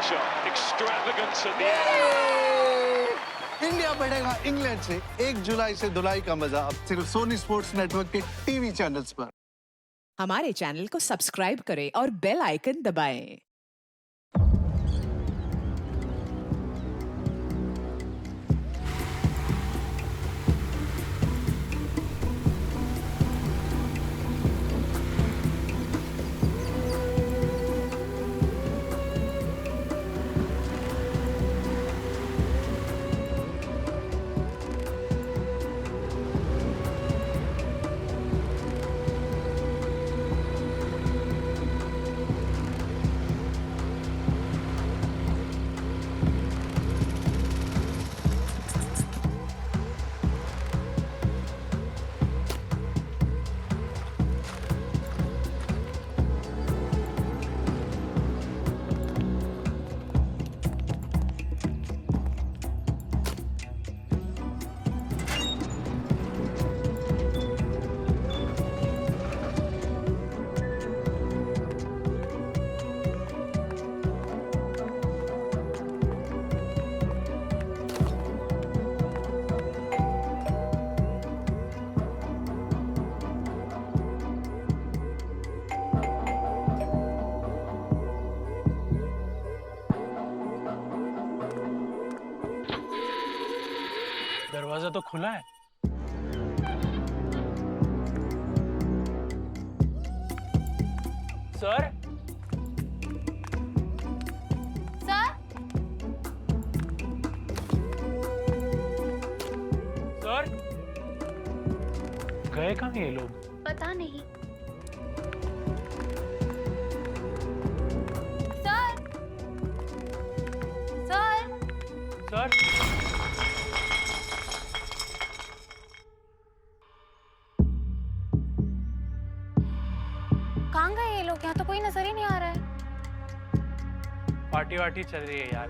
shot. Extravagance at the end. India बढ़ेगा England से 1 जुलाई से धुलाई का मजा अब सिर्फ सोनी स्पोर्ट्स नेटवर्क के टीवी चैनल्स पर। हमारे चैनल को सब्सक्राइब करें और बेल आइकन दबाएं। दरवाजा तो खुला है। सर, सर, सर, गए कहाँ ये लोग? पता नहीं। सर, सर, सर, कहाँ गए ये लोग? यहाँ तो कोई नजर ही नहीं आ रहा है। पार्टी वार्टी चल रही है यार।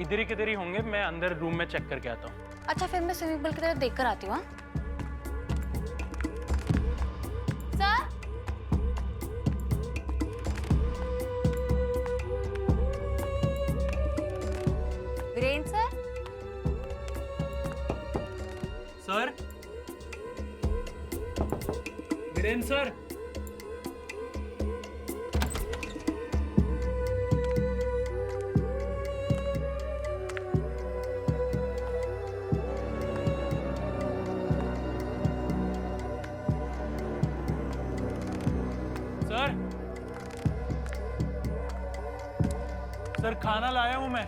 इधर ही होंगे। मैं अंदर रूम में चेक करके आता हूँ। अच्छा, फिर मैं स्विमिंग पूल की तरफ देख कर आती हूँ। Sir, Virendra sir, sir, Virendra sir, sir, sir, खाना लाया हूं मैं।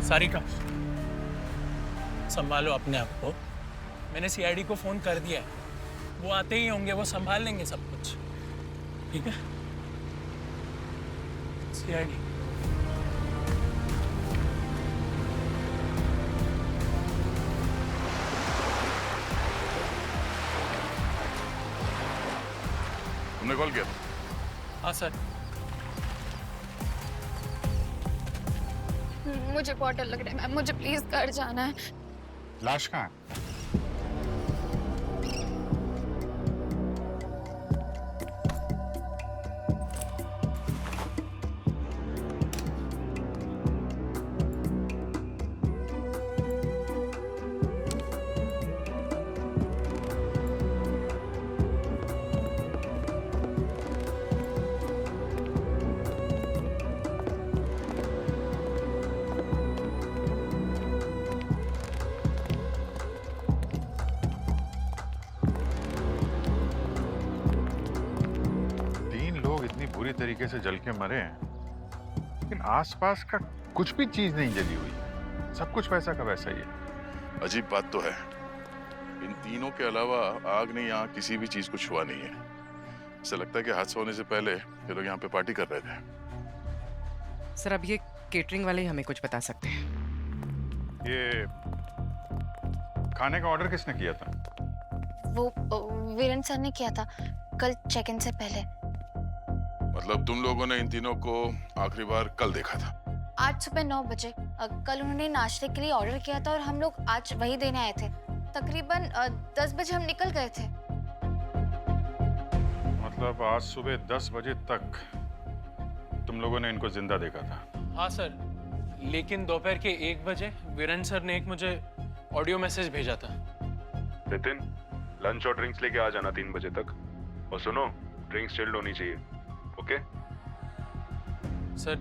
सारिका, संभालो अपने आप को। मैंने सीआईडी को फोन कर दिया है। वो आते ही होंगे, वो संभाल लेंगे सब कुछ। ठीक है? सीआईडी। तुमने कॉल किया? हाँ सर। मुझे बहुत डर लग रहा है मैम, मुझे प्लीज घर जाना है। लाश कहाँ है? बुरी तरीके से जल के मरे हैं, लेकिन आसपास का कुछ भी चीज नहीं जली हुई, सब कुछ वैसा का वैसा ही है। अजीब बात तो है, इन तीनों के अलावा आग ने यहाँ किसी भी चीज को छुआ नहीं है। ऐसा लगता है कि हादसा होने से पहले ये लोग यहाँ पे पार्टी कर रहे थे। सर, अब ये केटरिंग वाले ही हमें कुछ बता सकते हैं। ये खाने का ऑर्डर किसने किया था? वो वीरेंद्र सर ने किया था कल चेक इन से पहले। मतलब तुम लोगों ने इन तीनों को आखिरी बार कल देखा था? आज सुबह 9 बजे। कल उन्होंने नाश्ते के लिए ऑर्डर किया था और हम लोग आज वही देने आए थे। तकरीबन 10 बजे हम निकल गए थे। मतलब आज सुबह 10 बजे तक तुम लोगों ने इनको जिंदा देखा था? हाँ सर, लेकिन दोपहर के 1 बजे वीरेंद्र सर ने एक मुझे ऑडियो मैसेज भेजा था। नितिन, लंच और ड्रिंक्स लेके आ जाना 3 बजे तक। और सुनो, ड्रिंक्स चिल्ड होनी चाहिए, ओके? सर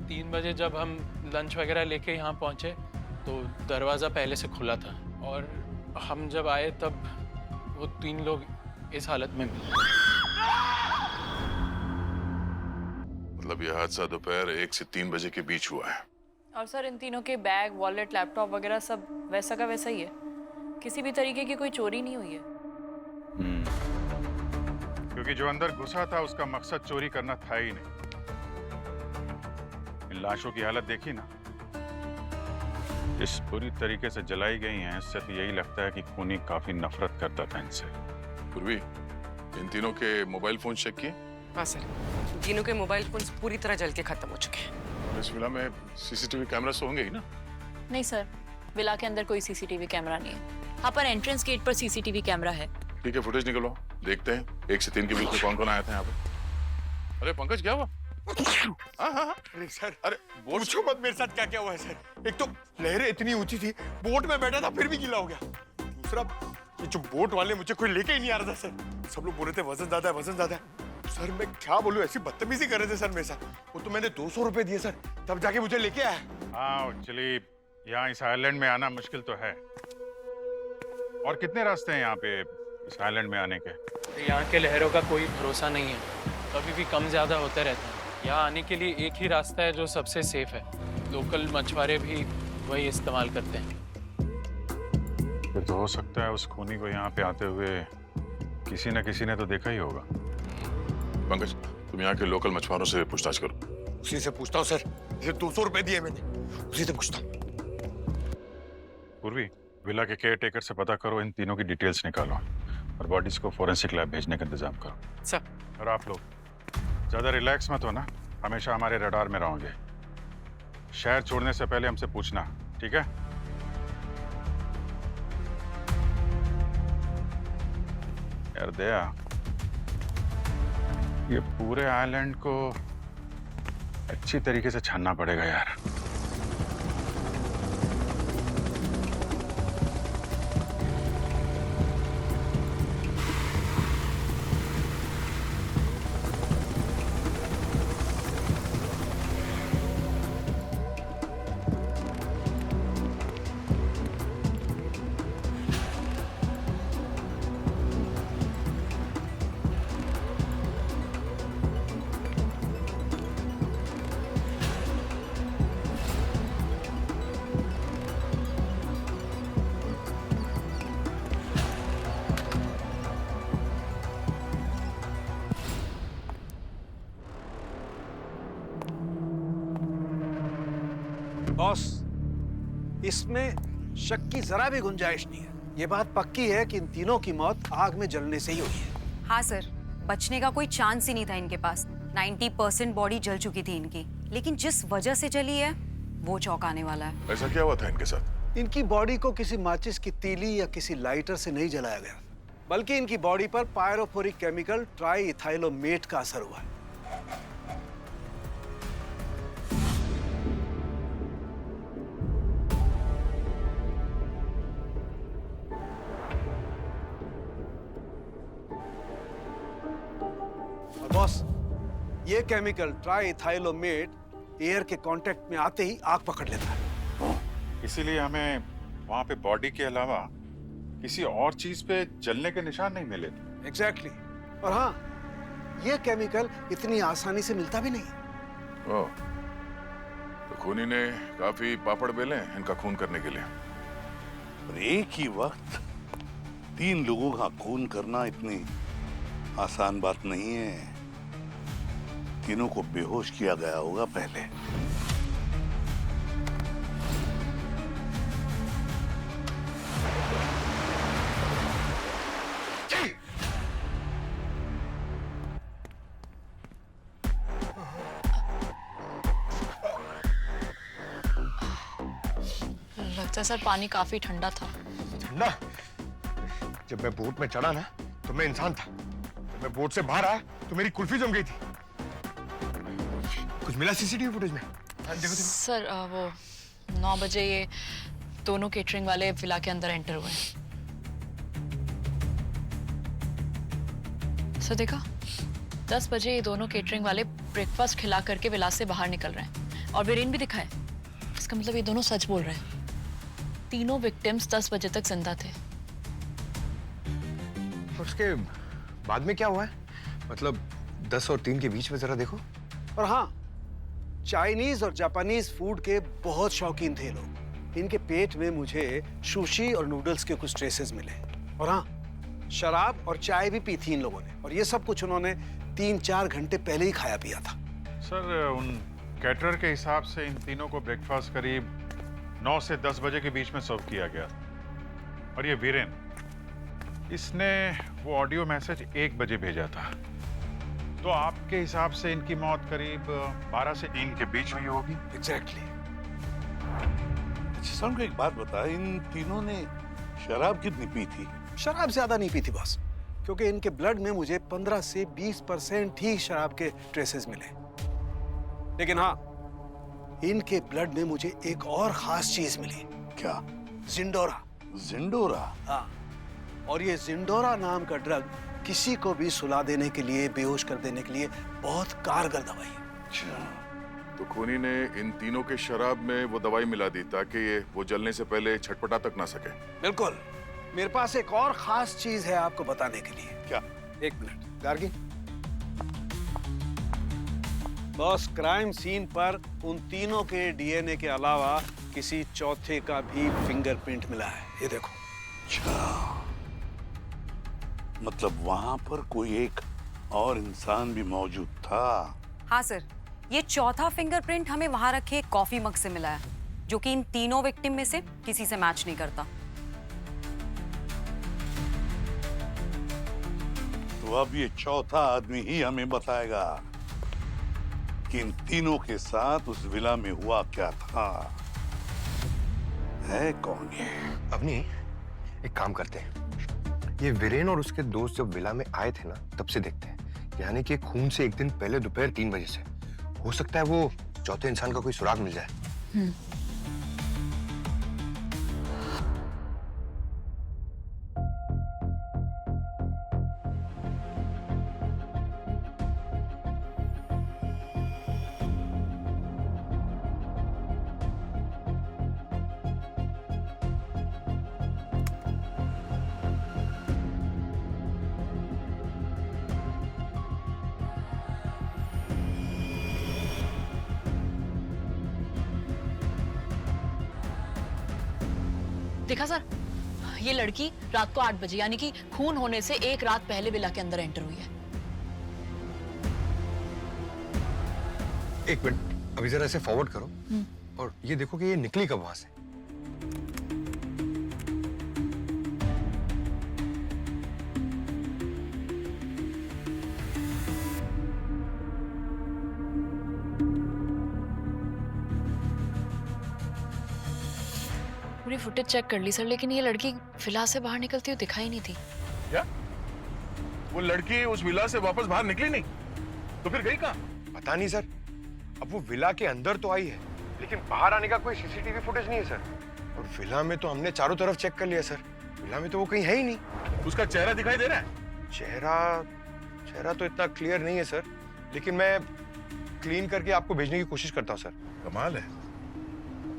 3 बजे जब हम लंच वगैरह लेके यहाँ पहुँचे तो दरवाज़ा पहले से खुला था और हम जब आए तब वो 3 लोग इस हालत में मिले। मतलब यह हादसा दोपहर 1 से 3 बजे के बीच हुआ है। और सर इन तीनों के बैग, वॉलेट, लैपटॉप वगैरह सब वैसा का वैसा ही है। किसी भी तरीके की कोई चोरी नहीं हुई है। क्योंकि जो अंदर घुसा था उसका मकसद चोरी करना था ही नहीं। इन लाशों की हालत देखी ना, इस पूरी तरीके से जलाई गई हैं, इससे तो यही लगता है कि खूनी काफी नफरत करता था इनसे। पूर्वी, इन तीनों के मोबाइल फोन चेक किए? हाँ सर, तीनों के मोबाइल फोन पूरी तरह जल के खत्म हो चुके हैं। इस विला में सीसीटीवी कैमरा तो होंगे ही ना? नहीं सर, विला के अंदर कोई सीसीटीवी कैमरा नहीं है। हाँ, पर एंट्रेंस गेट पर सीसीटीवी कैमरा है। ठीक है, फुटेज निकलवाओ, देखते हैं 1 से 3 के बीच में कौन कौन आया था यहाँ पे। अरे पंकज, क्या हुआ? हाँ। अरे सर, अरे पूछो मत मेरे साथ क्या क्या हुआ है सर। एक तो लहरें इतनी ऊंची थी, बोट में बैठा था फिर भी गीला हो गया। दूसरा, ये जो बोट वाले मुझे कोई लेके ही नहीं आ रहा था सर। सब लोग बोल रहे थे वजन ज्यादा है, वजन ज्यादा है। सर मैं क्या बोलूं, ऐसी बदतमीजी कर रहे थे सर मेरे साथ। वो तो मैंने 200 रुपए दिए सर, तब जाके मुझे लेके आया। हाँ चलिए, यहाँ इस आइलैंड में आना मुश्किल तो है। और कितने रास्ते हैं यहाँ पे इस आइलैंड में आने के? यहाँ के लहरों का कोई भरोसा नहीं है, कभी भी कम ज़्यादा होते रहते हैं। यहाँ आने के लिए एक ही रास्ता है जो सबसे सेफ है। लोकल मछुआरे भी वही इस्तेमाल करते हैं। फिर तो हो सकता है उस खूनी को यहाँ पे आते हुए किसी न किसी ने तो देखा ही होगा। पंकज, तुम यहाँ के लोकल मछुआरों से पूछताछ करो। उसी से पूछता हूँ सर, इसे 200 रुपए दिए मैंने, उसी से पूछता हूँ। पूर्वी, विला के केयर टेकर से पता करो, इन तीनों की डिटेल्स निकालो और बॉडीज को फोरेंसिक लैब भेजने का इंतजाम करो। सर। और आप लोग ज्यादा रिलैक्स मत हो ना, हमेशा हमारे रडार में रहोगे। शहर छोड़ने से पहले हमसे पूछना, ठीक है? यार दया, ये पूरे आइलैंड को अच्छी तरीके से छानना पड़ेगा यार। बॉस, इसमें शक की जरा भी गुंजाइश नहीं है। ये बात पक्की है कि इन तीनों की मौत आग में जलने से ही हुई है। हाँ सर, बचने का कोई चांस ही नहीं था इनके पास। 90% बॉडी जल चुकी थी इनकी, लेकिन जिस वजह से जली है वो चौंकाने वाला है। ऐसा क्या हुआ था इनके साथ? इनकी बॉडी को किसी माचिस की तीली या किसी लाइटर से नहीं जलाया गया, बल्कि इनकी बॉडी पर पायरोफोरिक केमिकल ट्राईइथाइलोमेट का असर हुआ है। बॉस, ये केमिकल ट्राईइथाइलोमेट एयर के कांटेक्ट में आते ही आग पकड़ लेता है। इसीलिए हमें वहां पे बॉडी के अलावा किसी और चीज पे जलने के निशान नहीं मिले थे। एग्जैक्टली। और हाँ, ये केमिकल इतनी आसानी से मिलता भी नहीं। ओह, तो खूनी ने काफी पापड़ बेले इनका खून करने के लिए। और एक ही वक्त 3 लोगों का खून करना इतनी आसान बात नहीं है। तीनों को बेहोश किया गया होगा पहले। लगता है सर पानी काफी ठंडा था। ठंडा? जब मैं बोट में चढ़ा ना तो मैं इंसान था। जब मैं बोट से बाहर आया तो मेरी कुल्फी जम गई थी। कुछ मिला सीसीटीवी फुटेज में? देखो। सर वो 9 बजे ये दोनों केटरिंग वाले विला के अंदर एंटर हुए। सर देखा, 10 बजे ये दोनों केटरिंग वाले ब्रेकफास्ट खिला करके विला से बाहर निकल रहे हैं और वीरेन भी दिखा है। इसका मतलब ये दोनों सच बोल रहे हैं। तीनों विक्टिम्स 10 बजे तक जिंदा थे। और उसके बाद में क्या हुआ है? मतलब 10 और 3 के बीच में जरा देखो। और हाँ, चाइनीज और जापानीज फूड के बहुत शौकीन थे लोग। इनके पेट में मुझे सुशी और नूडल्स के कुछ ट्रेसेस मिले। और हाँ, शराब और चाय भी पी थी इन लोगों ने, और ये सब कुछ उन्होंने 3-4 घंटे पहले ही खाया पिया था। सर, उन कैटरर के हिसाब से इन तीनों को ब्रेकफास्ट करीब 9 से 10 बजे के बीच में सर्व किया गया। और ये वीरेन, इसने वो ऑडियो मैसेज 1 बजे भेजा था। तो आपके हिसाब से इनकी मौत करीब 12 से 3 के बीच हुई होगी। एग्जैक्टली। अच्छा सर, एक बात बता, इन तीनों ने शराब कितनी पी थी? शराब ज्यादा नहीं पी थी बॉस, क्योंकि इनके ब्लड में मुझे 15 से 20% ही शराब के ट्रेसेस मिले। लेकिन हाँ, इनके ब्लड में मुझे एक और खास चीज मिली। क्या? जिंडोरा। जिंडोरा? हाँ, और ये जिंडोरा नाम का ड्रग किसी को भी सुला देने के लिए, बेहोश कर देने के लिए बहुत कारगर दवाई है। अच्छा, तो खूनी ने इन तीनों के शराब में वो दवाई मिला दी ताकि ये वो जलने से पहले छटपटा तक ना सके। बिल्कुल। मेरे पास एक और खास चीज है आपको बताने के लिए। क्या? 1 minute Gargi. Boss, crime scene पर उन तीनों के डीएनए के अलावा किसी चौथे का भी फिंगरप्रिंट मिला है। ये देखो। अच्छा, मतलब वहां पर कोई एक और इंसान भी मौजूद था? हाँ सर, ये चौथा फिंगरप्रिंट हमें वहां रखे एक कॉफी मग से मिला है, जो कि इन तीनों विक्टिम में से किसी से मैच नहीं करता। तो अब ये चौथा आदमी ही हमें बताएगा कि इन तीनों के साथ उस विला में हुआ क्या था। है कौन ये? अपनी एक काम करते हैं, ये वीरेन और उसके दोस्त जब विला में आए थे ना, तब से देखते हैं। यानी कि खून से 1 दिन पहले दोपहर 3 बजे से। हो सकता है वो चौथे इंसान का कोई सुराग मिल जाए। देखा सर, ये लड़की रात को 8 बजे यानी कि खून होने से 1 रात पहले विला के अंदर एंटर हुई है। 1 मिनट, अभी जरा इसे फॉरवर्ड करो और ये देखो कि ये निकली कब वहां से। पूरी फुटेज चेक कर ली सर, लेकिन ये लड़की विला से बाहर निकलती हुई दिखाई नहीं थी। क्या? वो लड़की उस विला से वापस बाहर निकली नहीं? तो फिर गई कहाँ? पता नहीं सर। अब वो विला के अंदर तो आई है, लेकिन बाहर आने का कोई सीसीटीवी फुटेज नहीं है सर। और विला में तो हमने चारों तरफ चेक कर लिया सर, विला में तो वो कहीं है ही नहीं। उसका चेहरा दिखाई दे रहा है? चेहरा तो इतना क्लियर नहीं है सर, लेकिन मैं क्लीन करके आपको भेजने की कोशिश करता हूँ सर। कमाल है,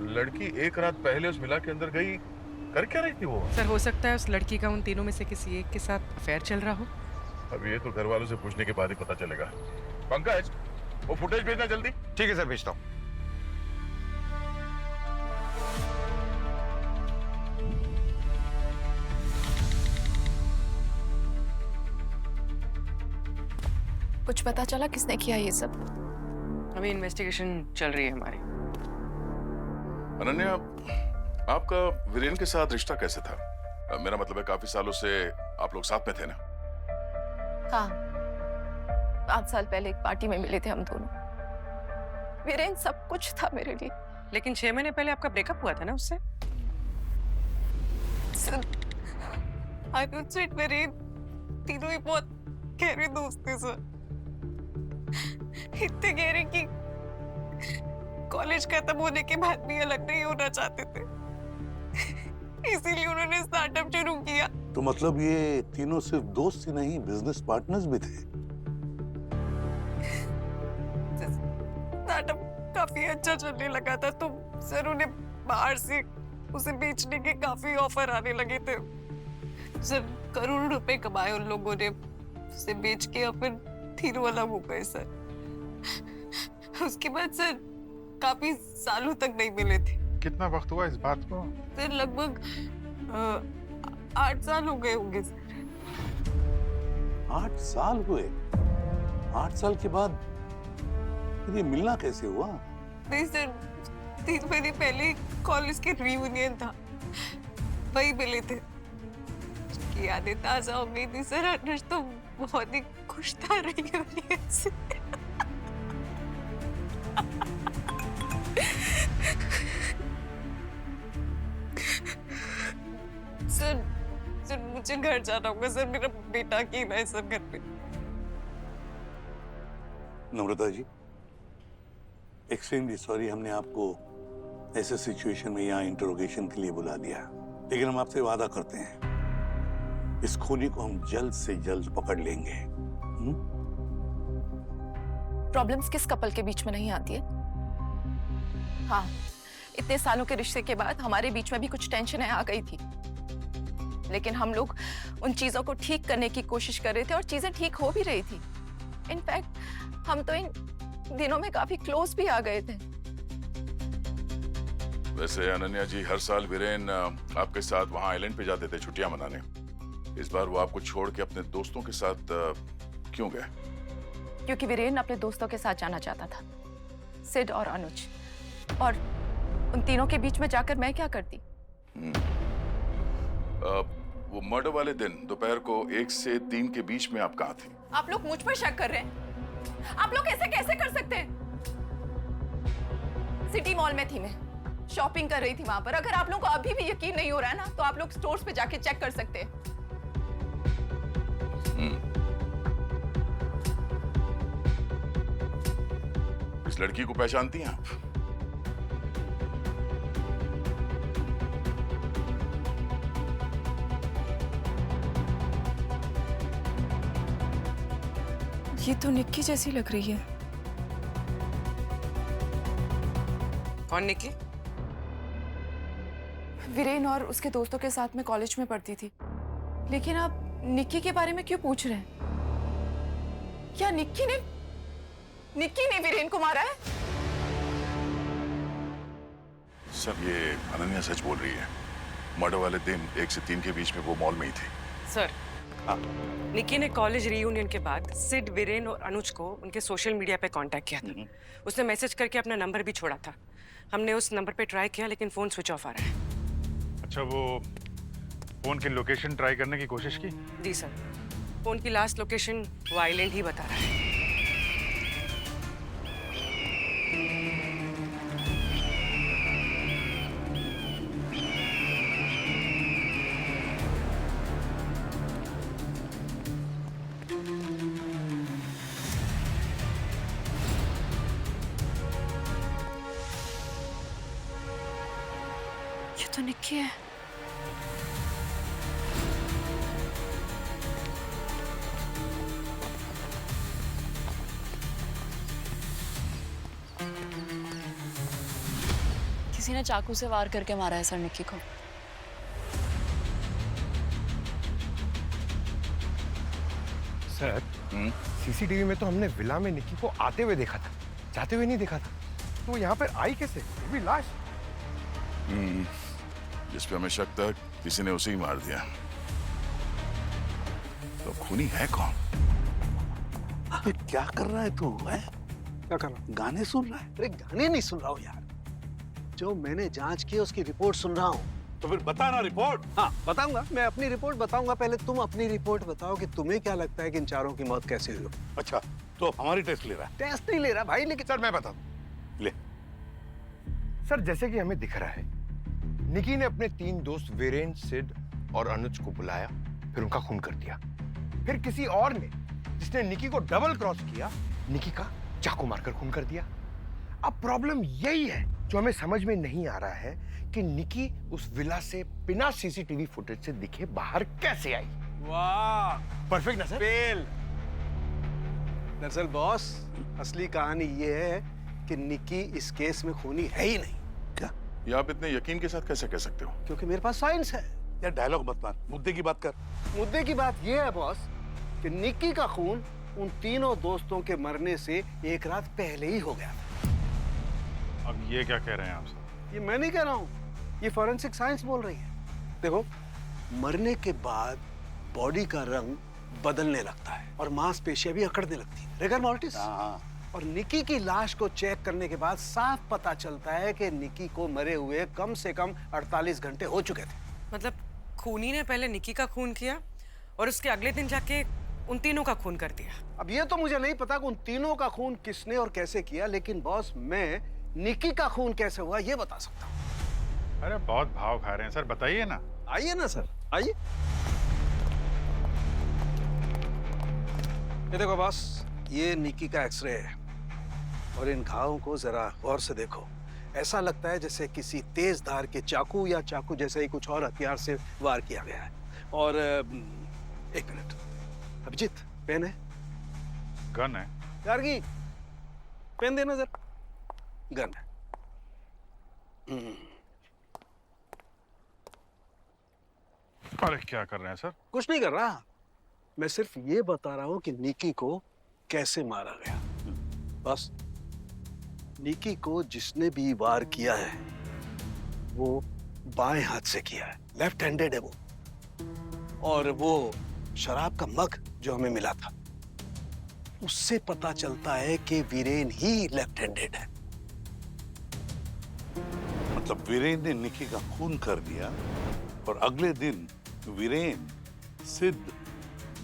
लड़की 1 रात पहले उस विला के अंदर गई, कर क्या रही थी वो? सर, हो सकता है उस लड़की का उन तीनों में से किसी एक के साथ अफेयर चल रहा हो। अब ये तो घर वालों से पूछने के बाद ही पता चलेगा। पंकज, वो फुटेज भेजना जल्दी। ठीक है सर, भेजता हूँ। कुछ पता चला किसने किया ये सब? अभी इन्वेस्टिगेशन चल रही है हमारी। अनन्या, आपका वीरेन के साथ रिश्ता कैसे था? मेरा मतलब है काफी सालों से आप लोग साथ में थे ना? हाँ, 5 साल पहले एक पार्टी में मिले थे हम दोनों। वीरेन सब कुछ था मेरे लिए। लेकिन 6 महीने पहले आपका ब्रेकअप हुआ था ना उससे? सर, अनुज सेठ मेरे तीनों ही बहुत गहरे दोस्त थे सर। इतने गहरे कि कॉलेज खत्म होने के बाद भी अलग नहीं होना चाहते थे। इसीलिए उन्होंने स्टार्टअप शुरू किया। तो मतलब ये तीनों सिर्फ दोस्त ही नहीं, बिजनेस पार्टनर्स भी थे। स्टार्टअप काफी अच्छा चलने लगा था तो सर उन्हें बाहर से उसे बेचने के काफी ऑफर आने लगे थे। सर करोड़ों रुपए कमाए उन लोगों ने उसे बेच के, और फिर तीनों अलग हो गए सर। उसके बाद सर काफी सालों तक नहीं मिले थे। कितना वक्त हुआ इस बात को? सर लगभग 8 साल हो गए होंगे सर। 8 साल हुए? 8 साल के बाद फिर ये मिलना कैसे हुआ? नहीं सर, 3 महीने पहले कॉलेज के रियूनियन था, वही मिले थे। उसकी यादें ताजा हो गई थी सर। अनुज तो बहुत ही खुश था रियूनियन से। सर मुझे घर जाना होगा सर, मेरा बेटा अकेला है सर घर पे। नम्रता जी, एक्सट्रीमली सॉरी हमने आपको ऐसे सिचुएशन में यहाँ इंटरोगेशन के लिए बुला दिया, लेकिन हम आपसे वादा करते हैं इस खूनी को हम जल्द से जल्द पकड़ लेंगे। प्रॉब्लम्स किस कपल के बीच में नहीं आती है? हाँ, इतने सालों के रिश्ते के बाद हमारे बीच में भी कुछ टेंशन आ गई थी, लेकिन हम लोग उन चीजों को ठीक करने की कोशिश कर रहे थे और चीजें ठीक हो भी रही थी। इनफैक्ट हम तो इन दिनों में काफी क्लोज भी आ गए थे। वैसे अनन्या जी, हर साल वीरेन आपके साथ वहाँ आइलैंड पे जाते थे छुट्टियां मनाने। इस बार वो आपको छोड़ के अपने दोस्तों के साथ क्यों गए? क्योंकि वीरेन अपने दोस्तों के साथ जाना चाहता था, सिड और अनुज। और उन तीनों के बीच में जाकर मैं क्या करती? वो मर्डर वाले दिन दोपहर को 1 से 3 के बीच में आप कहाँ थे? आप लोग मुझ पर शक कर रहे हैं? आप लोग ऐसे कैसे कर सकते हैं? सिटी मॉल में थी मैं, शॉपिंग कर रही थी वहां पर। अगर आप लोगों को अभी भी यकीन नहीं हो रहा है ना, तो आप लोग स्टोर्स पे जाके चेक कर सकते हैं। इस लड़की को पहचानती हैं आप? ये तो निक्की जैसी लग रही है। कौन निक्की? वीरेन और उसके दोस्तों के साथ में कॉलेज में पढ़ती थी। लेकिन आप निक्की के बारे में क्यों पूछ रहे हैं? क्या निक्की ने वीरेन को मारा है? सर, ये अनन्या सच बोल रही है। मर्डर वाले दिन 1 से 3 के बीच में वो मॉल में ही थी। सर, निक्की ने कॉलेज रियूनियन के बाद सिड, वीरेन और अनुज को उनके सोशल मीडिया पे कांटेक्ट किया था। उसने मैसेज करके अपना नंबर भी छोड़ा था। हमने उस नंबर पे ट्राई किया, लेकिन फोन स्विच ऑफ आ रहा है। अच्छा, वो फोन की लोकेशन ट्राई करने की कोशिश की? जी सर, फोन की लास्ट लोकेशन वो आइलैंड ही बता रहा है। ये तो निक्की है। किसी ने चाकू से वार करके मारा है सर निक्की को। सर, सीसीटीवी में तो हमने विला में निक्की को आते हुए देखा था, जाते हुए नहीं देखा था। तो यहाँ पर आई कैसे? वो भी लाश। जिस पे हमें शक था किसी ने उसे ही मार दिया। तो खूनी है कौन? अबे क्या कर रहा है तू? है क्या कर रहा हूँ? गाने सुन रहा है? अरे गाने नहीं सुन रहा हूँ यार, जो मैंने जांच की उसकी रिपोर्ट सुन रहा हूँ। तो फिर बता ना रिपोर्ट। हाँ बताऊंगा, मैं अपनी रिपोर्ट बताऊंगा। पहले तुम अपनी रिपोर्ट बताओ कि तुम्हें क्या लगता है कि इन चारों की मौत कैसे हुई? अच्छा, तो हमारी टेस्ट ले रहा है? टेस्ट नहीं ले रहा भाई, लेकिन सर मैं बता दूं। ले। सर, जैसे कि हमें दिख रहा है, निकी ने अपने 3 दोस्त वीरेन, सिड और अनुज को बुलाया, फिर उनका खून कर दिया। फिर किसी और ने, जिसने निकी को डबल क्रॉस किया, निकी का चाकू मारकर खून कर दिया। अब प्रॉब्लम यही है जो हमें समझ में नहीं आ रहा है कि निकी उस विला से बिना सीसीटीवी फुटेज से दिखे बाहर कैसे आई। वाह, परफेक्ट ना सर? फेल। दरअसल बॉस, असली कहानी ये है कि निकी इस केस में खूनी है ही नहीं। क्या ये आप इतने यकीन के साथ कैसे कह सकते हो? क्योंकि मेरे पास साइंस है। यार डायलॉग मत मार, मुद्दे की बात कर। मुद्दे की बात ये है बॉस कि निकी का खून उन तीनों दोस्तों के मरने से एक रात पहले ही हो गया। अब ये क्या कह रहे हैं आप सब? ये मैं नहीं कह रहा हूँ, ये फॉरेंसिक साइंस बोल रही है। देखो, मरने के बाद बॉडी का रंग बदलने लगता है और मांसपेशियां भी अकड़ने लगती है, रिगर मॉर्टिस। और निकी की लाश को चेक करने के बाद साफ पता चलता है कि निकी को मरे हुए कम से कम 48 घंटे हो चुके थे। मतलब खूनी ने पहले निकी का खून किया और उसके अगले दिन जाके उन तीनों का खून कर दिया। अब ये तो मुझे नहीं पता कि उन तीनों का खून किसने और कैसे किया, लेकिन बॉस मैं निकी का खून कैसे हुआ ये बता सकता हूँ। अरे बहुत भाव खा रहे हैं सर, बताइए ना। आइए ना सर, आइए। ये देखो बॉस, ये निकी का एक्सरे है और इन घावों को जरा गौर से देखो। ऐसा लगता है जैसे किसी तेज धार के चाकू या चाकू जैसे ही कुछ और हथियार से वार किया गया है। और एक मिनट, अभिजीत, पेन है? गन है। गार्गी, पेन देना जरा। गन है। अरे क्या कर रहे हैं सर? कुछ नहीं कर रहा, मैं सिर्फ ये बता रहा हूं कि निकी को कैसे मारा गया। बस निकी को जिसने भी वार किया है वो बाएं हाथ से किया है, लेफ्ट हैंडेड है वो। और वो शराब का मग जो हमें मिला था उससे पता चलता है कि वीरेन ही लेफ्ट हैंडेड है। मतलब वीरेन ने निकी का खून कर दिया और अगले दिन वीरेन, सिद्ध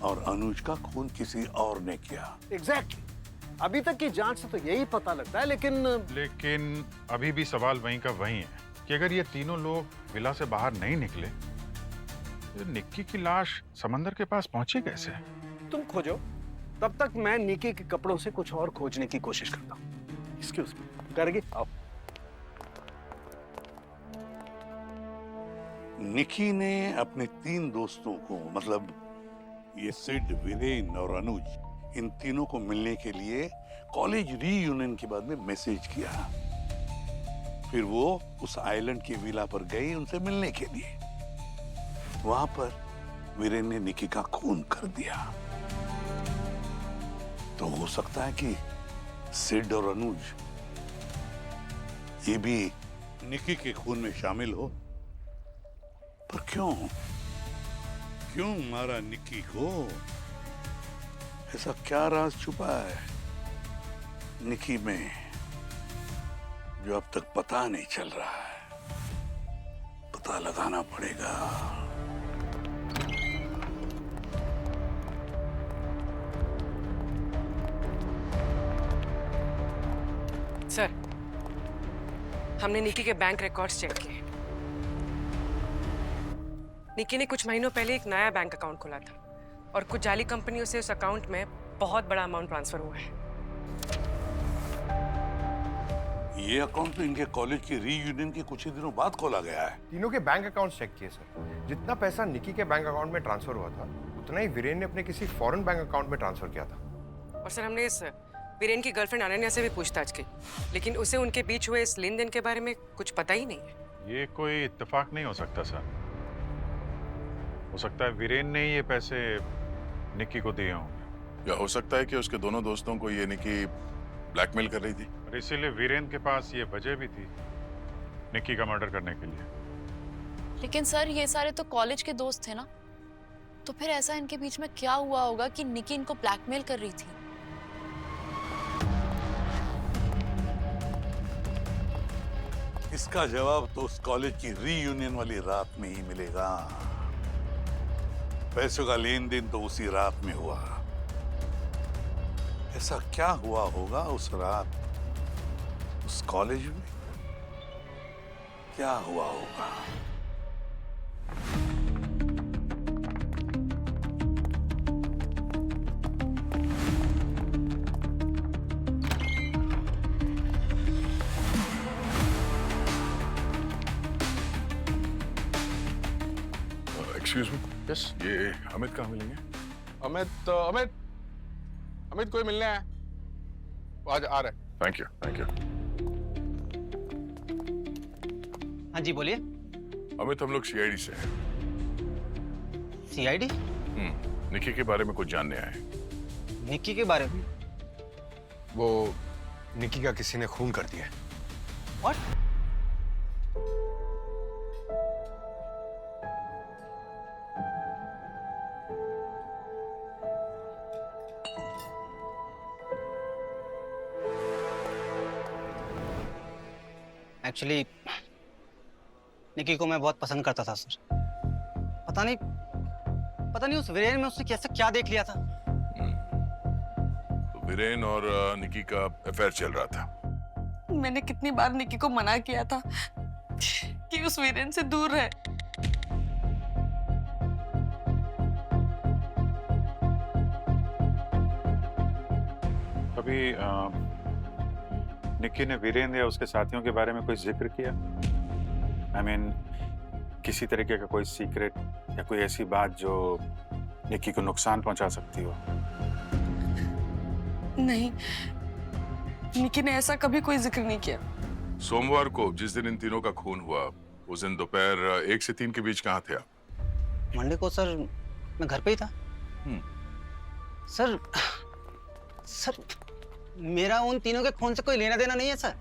और अनुज का खून किसी और ने किया। एग्जैक्टली। अभी तक की जांच से तो यही पता लगता है, लेकिन अभी भी सवाल वहीं का वहीं है कि अगर ये तीनों लोग विला से बाहर नहीं निकले तो निक्की की लाश समंदर के पास पहुंची कैसे? तुम खोजो, तब तक मैं निकी के कपड़ों से कुछ और खोजने की कोशिश करता हूँ। एक्सक्यूज मी, करगे आओ। निकी ने अपने 3 दोस्तों को, मतलब ये सिड, वीरेन और अनुज, इन तीनों को मिलने के लिए कॉलेज रीयूनियन के बाद में मैसेज किया। फिर वो उस आइलैंड की विला पर गई उनसे मिलने के लिए। वहां पर वीरेन ने निकी का खून कर दिया। तो हो सकता है कि सिड और अनुज ये भी निकी के खून में शामिल हो। पर क्यों मारा निकी को? ऐसा क्या राज छुपा है निकी में जो अब तक पता नहीं चल रहा है? पता लगाना पड़ेगा। सर, हमने निकी के बैंक रिकॉर्ड्स चेक किए। निकी ने कुछ महीनों पहले एक नया बैंक अकाउंट खोला था और कुछ जाली कंपनियों से उस अकाउंट में बहुत बड़ा अमाउंट ट्रांसफर हुआ है। ये अकाउंट तो इनके कॉलेज की रीयूनियन के कुछ ही दिनों बाद खोला गया है। तीनों के बैंक अकाउंट चेक किए सर। जितना पैसा निकी के बैंक अकाउंट में ट्रांसफर हुआ था उतना ही वीरेन ने अपने किसी फॉरेन बैंक अकाउंट में ट्रांसफर किया था। और सर, हमने इस वीरेन की गर्लफ्रेंड अनन्या से भी पूछताछ की, लेकिन उसे उनके बीच हुए इस लेन देन के बारे में कुछ पता ही नहीं है। ये कोई इत्तेफाक नहीं हो सकता सर। हो सकता है वीरेन ने ये पैसे निक्की को दिए होंगे। या हो सकता है कि उसके दोनों दोस्तों को ये निक्की ब्लैकमेल कर रही थी और इसीलिए वीरेन के पास ये वजह भी थी निक्की का मर्डर करने के लिए। लेकिन सर, ये सारे तो कॉलेज के दोस्त थे ना, तो फिर ऐसा इनके बीच में क्या हुआ होगा कि निक्की इनको ब्लैकमेल कर रही थी? इसका जवाब तो उस कॉलेज की रीयूनियन वाली रात में ही मिलेगा। पैसों का लेन देन तो उसी रात में हुआ। ऐसा क्या हुआ होगा उस रात उस कॉलेज में? क्या हुआ होगा? एक्सक्यूज मी, यस, ये अमित कहाँ मिलेंगे? अमित अमित अमित कोई मिलने आया, आज आ रहा है। Thank you, thank you. हाँ जी बोलिए। अमित, हम लोग सीआईडी से हैं। सीआईडी? निकी के बारे में कुछ जानने आए। निक्की के बारे में? वो निकी का किसी ने खून कर दिया है। What? एक्चुअली निकी को मैं बहुत पसंद करता था सर। पता नहीं उस वीरेन में उसने कैसे क्या देख लिया था। तो वीरेन और निकी का अफेयर चल रहा था। मैंने कितनी बार निकी को मना किया था कि उस वीरेन से दूर रहे। कभी निक्की ने वीरेंद्र या उसके साथियों के बारे में कोई जिक्र किया? I mean, किसी तरीके का कोई सीक्रेट या कोई ऐसी बात जो निक्की को नुकसान पहुंचा सकती हो? नहीं, निकी ने ऐसा कभी कोई जिक्र नहीं किया। सोमवार को जिस दिन इन तीनों का खून हुआ, उस दिन दोपहर 1 से 3 के बीच कहाँ थे आप? मंडे को सर मैं घर पे ही था। सर मेरा उन तीनों के खून से कोई लेना देना नहीं है सर।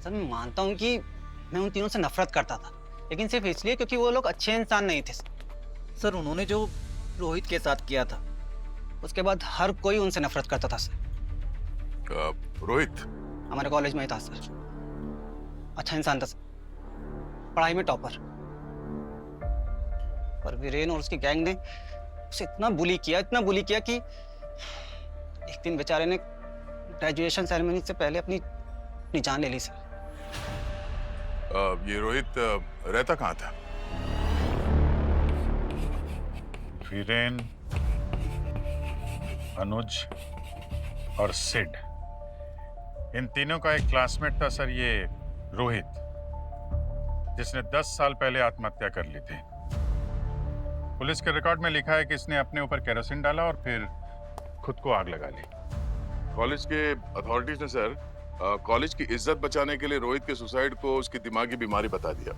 सर मैं मानता हूँ कि मैं उन तीनों से नफरत करता था, लेकिन सिर्फ इसलिए क्योंकि वो लोग अच्छे इंसान नहीं थे। सर उन्होंने जो रोहित के साथ किया था, उसके बाद हर कोई उनसे नफरत करता था सर। रोहित हमारे कॉलेज में ही था सर, अच्छा इंसान था सर, पढ़ाई में टॉपर। पर वीरेन और उसकी गैंग ने उसे इतना बुली किया कि एक दिन बेचारे ने ग्रेजुएशन सेरेमनी से पहले अपनी जान ले ली सर। ये रोहित रहता कहाँ था? वीरेन, अनुज और सिड, इन तीनों का एक क्लासमेट था सर, ये रोहित, जिसने 10 साल पहले आत्महत्या कर ली थी। पुलिस के रिकॉर्ड में लिखा है कि इसने अपने ऊपर केरोसिन डाला और फिर खुद को आग लगा ली। कॉलेज के अथॉरिटीज ने सर कॉलेज की इज्जत बचाने के लिए रोहित के सुसाइड को उसकी दिमागी बीमारी बता दिया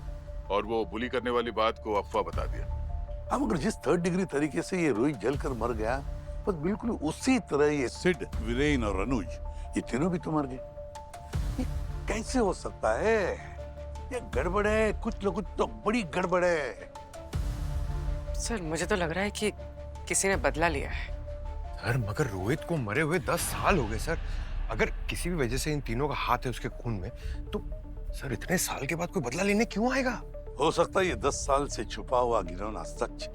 और वो बुली करने वाली बात को अफवाह बता दिया। अब अगर जिस 3rd डिग्री तरीके से ये रोहित जलकर मर गया, बस बिल्कुल उसी तरह ये सिड, वीरेन और अनुज, ये तीनों भी तो मर गए। ये कैसे हो सकता है? ये गड़बड़ है, कुछ न कुछ तो बड़ी गड़बड़ है। सर मुझे तो लग रहा है कि किसी ने बदला लिया है। सर मगर रोहित को मरे हुए 10 साल हो गए सर। अगर किसी भी वजह से इन तीनों का हाथ है उसके खून में, तो सर इतने साल के बाद कोई बदला लेने क्यों आएगा? हो सकता है ये 10 साल से छुपा हुआ घिनौना सच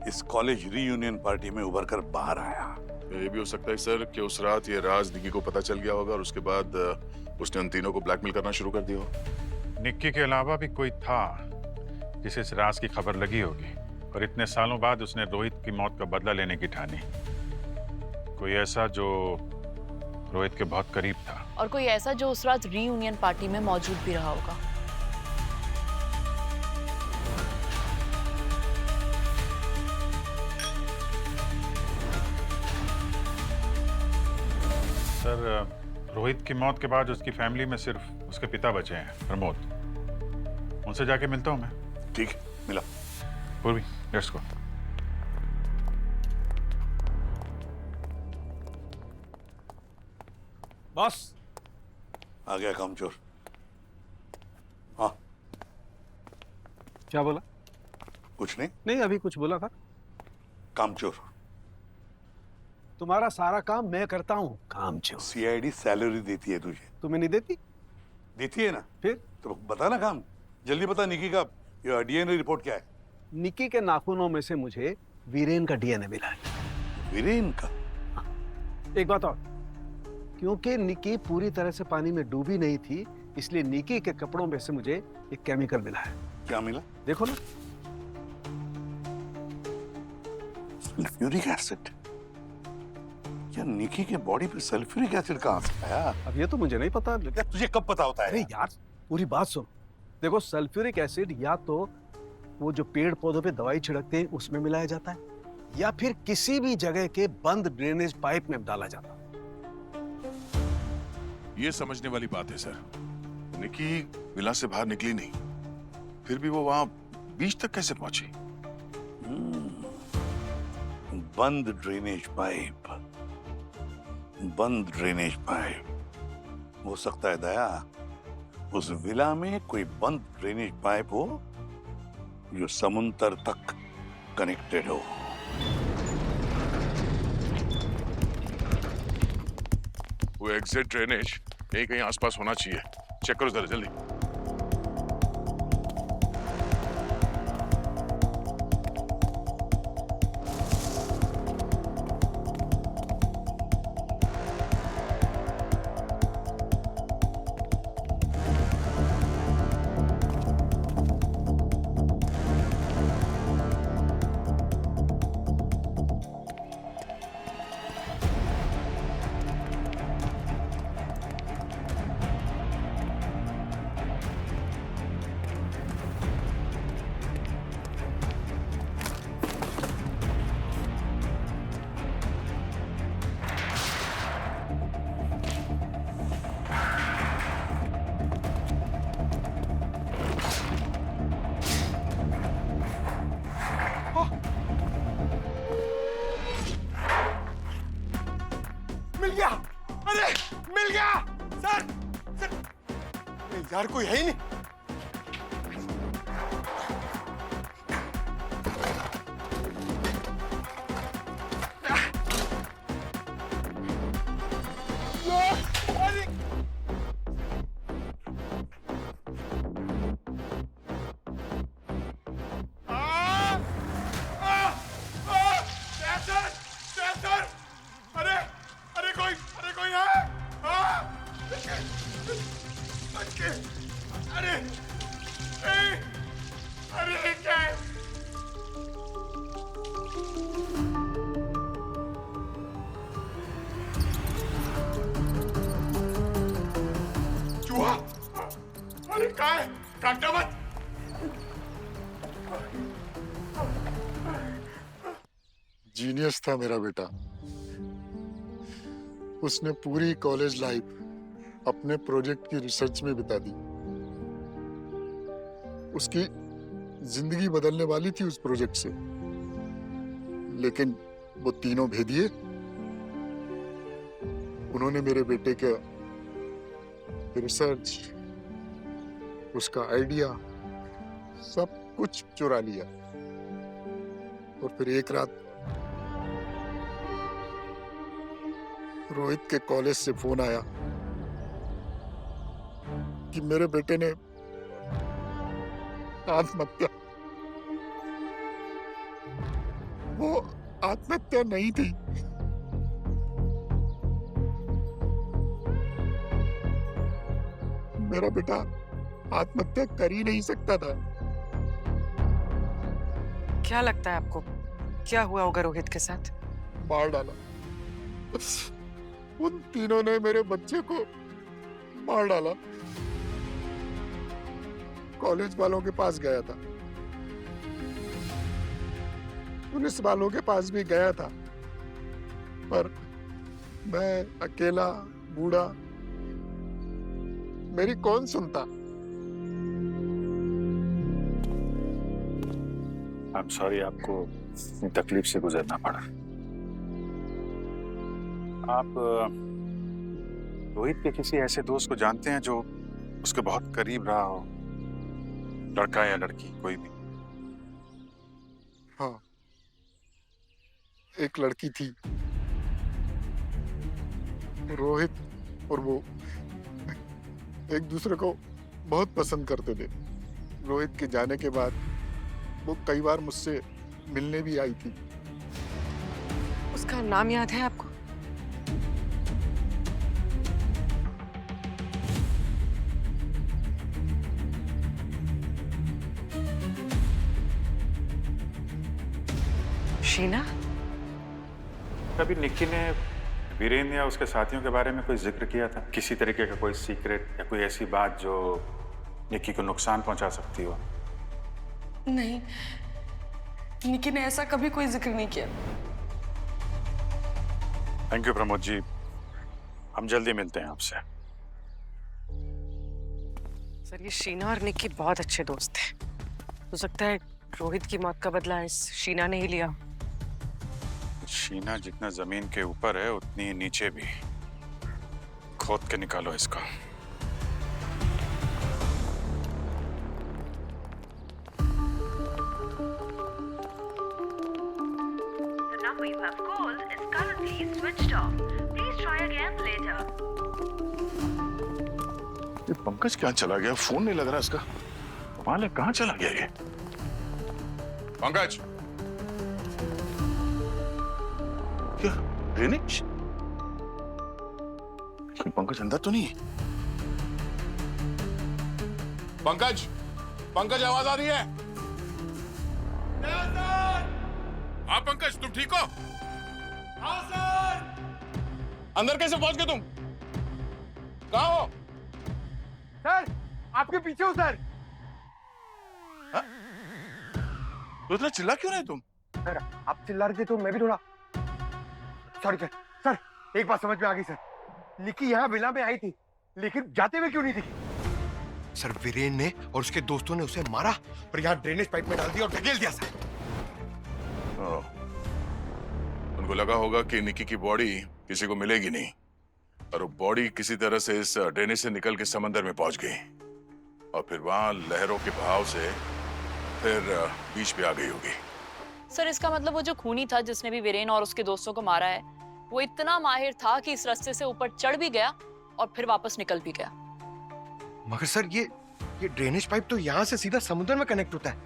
इस कॉलेज रीयूनियन पार्टी में उभर कर बाहर आया। ये भी हो सकता है सर कि उस रात ये राज निक्की को पता चल गया होगा और उसके बाद उसने उन तीनों को ब्लैकमेल करना शुरू कर दिया हो। निक्की के अलावा भी कोई था जिसे इस राज की खबर लगी होगी और इतने सालों बाद उसने रोहित की मौत का बदला लेने की ठानी। कोई ऐसा जो रोहित के बहुत करीब था, और कोई ऐसा जो उस रात रीयूनियन पार्टी में मौजूद भी रहा होगा। सर रोहित की मौत के बाद उसकी फैमिली में सिर्फ उसके पिता बचे हैं, प्रमोद। उनसे जाके मिलता हूं मैं। ठीक, मिला। पूर्वी, लेट्स गो। बॉस आ गया कामचोर। हाँ क्या बोला? कुछ नहीं। नहीं, अभी कुछ बोला था। कामचोर, तुम्हारा सारा काम मैं करता हूँ। कामचोर। सीआईडी सैलरी देती है तुझे। तुम्हें नहीं देती? देती है ना। फिर तो बता ना काम, जल्दी बता। निकी का डीएनए रिपोर्ट क्या है? निकी के नाखूनों में से मुझे वीरेन का डीएनए मिला है। वीरेन का? हाँ। एक बात और, क्योंकि निकी पूरी तरह से पानी में डूबी नहीं थी, इसलिए निकी के कपड़ों में से मुझे एक केमिकल मिला है। क्या मिला? देखो ना। Sulphuric acid. क्या निकी के बॉडी पे सल्फ्यूरिक एसिड कहाँ से आया? अब ये तो मुझे नहीं पता। तुझे कब पता होता है? अरे यार पूरी बात सुन। देखो, सल्फ्यूरिक एसिड या तो वो जो पेड़ पौधों पे दवाई छिड़कते हैं उसमें मिलाया जाता है, या फिर किसी भी जगह के बंद ड्रेनेज पाइप में डाला जाता है? ये समझने वाली बात है सर। निकी विला से बाहर निकली नहीं, फिर भी वो वहां बीच तक कैसे पहुंची? बंद ड्रेनेज पाइप, बंद ड्रेनेज पाइप। हो सकता है दया, उस विला में कोई बंद ड्रेनेज पाइप हो जो समुद्र तक कनेक्टेड हो। वो एग्जिट ड्रेनेज यहीं कहीं आसपास होना चाहिए। चेक करो जरा जल्दी। मिल गया! अरे मिल गया! सर! सर! यार कोई है ही नहीं। चूहा! अरे कहाँ है? काटना मत! जीनियस था मेरा बेटा। उसने पूरी कॉलेज लाइफ अपने प्रोजेक्ट की रिसर्च में बिता दी। उसकी जिंदगी बदलने वाली थी उस प्रोजेक्ट से, लेकिन वो तीनों भेदिए, उन्होंने मेरे बेटे के रिसर्च, उसका आइडिया, सब कुछ चुरा लिया। और फिर एक रात रोहित के कॉलेज से फोन आया कि मेरे बेटे ने आत्महत्या। वो आत्महत्या नहीं थी, मेरा बेटा आत्महत्या कर ही नहीं सकता था। क्या लगता है आपको, क्या हुआ होगा रोहित के साथ? मार डाला। उन तीनों ने मेरे बच्चे को मार डाला। कॉलेज वालों के पास गया था, पुलिस वालों के पास भी गया था, पर मैं अकेला बूढ़ा, मेरी कौन सुनता। I'm sorry आपको इतनी तकलीफ से गुजरना पड़ा। आप रोहित के किसी ऐसे दोस्त को जानते हैं जो उसके बहुत करीब रहा हो, लड़का या लड़की कोई भी? हाँ, एक लड़की थी, रोहित और वो एक दूसरे को बहुत पसंद करते थे। रोहित के जाने के बाद वो कई बार मुझसे मिलने भी आई थी। उसका नाम याद है आपको? शीना? कभी निक्की ने वीरेंद्र या उसके साथियों के बारे में कोई जिक्र किया था? किसी तरीके का कोई सीक्रेट या कोई ऐसी बात जो निक्की को नुकसान पहुंचा सकती हो? नहीं, निकी ने ऐसा कभी कोई जिक्र नहीं किया। थैंक यू प्रमोद जी, हम जल्दी मिलते हैं आपसे। सर, ये शीना और निकी बहुत अच्छे दोस्त थे। हो सकता है रोहित की मौत का बदला इस शीना ने ही लिया। शीना जितना जमीन के ऊपर है उतनी ही नीचे भी। खोद के निकालो इसको। ये पंकज क्या चला गया? फोन नहीं लग रहा इसका। कमाल है, कहाँ चला गया ये? पंकज, क्या रेनिश? पंकज अंदर तो नहीं है? पंकज, पंकज आवाज आ रही है? हाँ पंकज, तुम ठीक हो? हाँ सर। अंदर कैसे पहुंच गए तुम? कहाँ हो? सर, आपके पीछे हो सर। तो इतना चिल्ला क्यों रहे तुम? सर, आप चिल्ला रहे थे तो मैं भी थोड़ा सॉरी सर। सर, एक बात समझ में आ गई सर। निकी यहाँ विला में आई थी, लेकिन जाते हुए क्यों नहीं दिखी? सर, वीरेन ने और उसके दोस्तों ने उसे मारा और यहाँ ड्रेनेज पाइप में डाल दिया और ढकेल दिया सर। उनको लगा होगा कि निकी की बॉडी किसी को मिलेगी नहीं, और वो बॉडी किसी तरह से इस ड्रेनेज से निकल के समंदर में पहुंच गई, और फिर वहां लहरों के बहाव से फिर बीच पे आ गई होगी। सर, इसका मतलब वो जो खूनी था जिसने भी वीरेन और उसके दोस्तों को मारा है, वो इतना माहिर था कि इस रास्ते से ऊपर चढ़ भी गया और फिर वापस निकल भी गया। मगर सर, ये ड्रेनेज पाइप तो यहाँ से सीधा समुद्र में कनेक्ट होता है,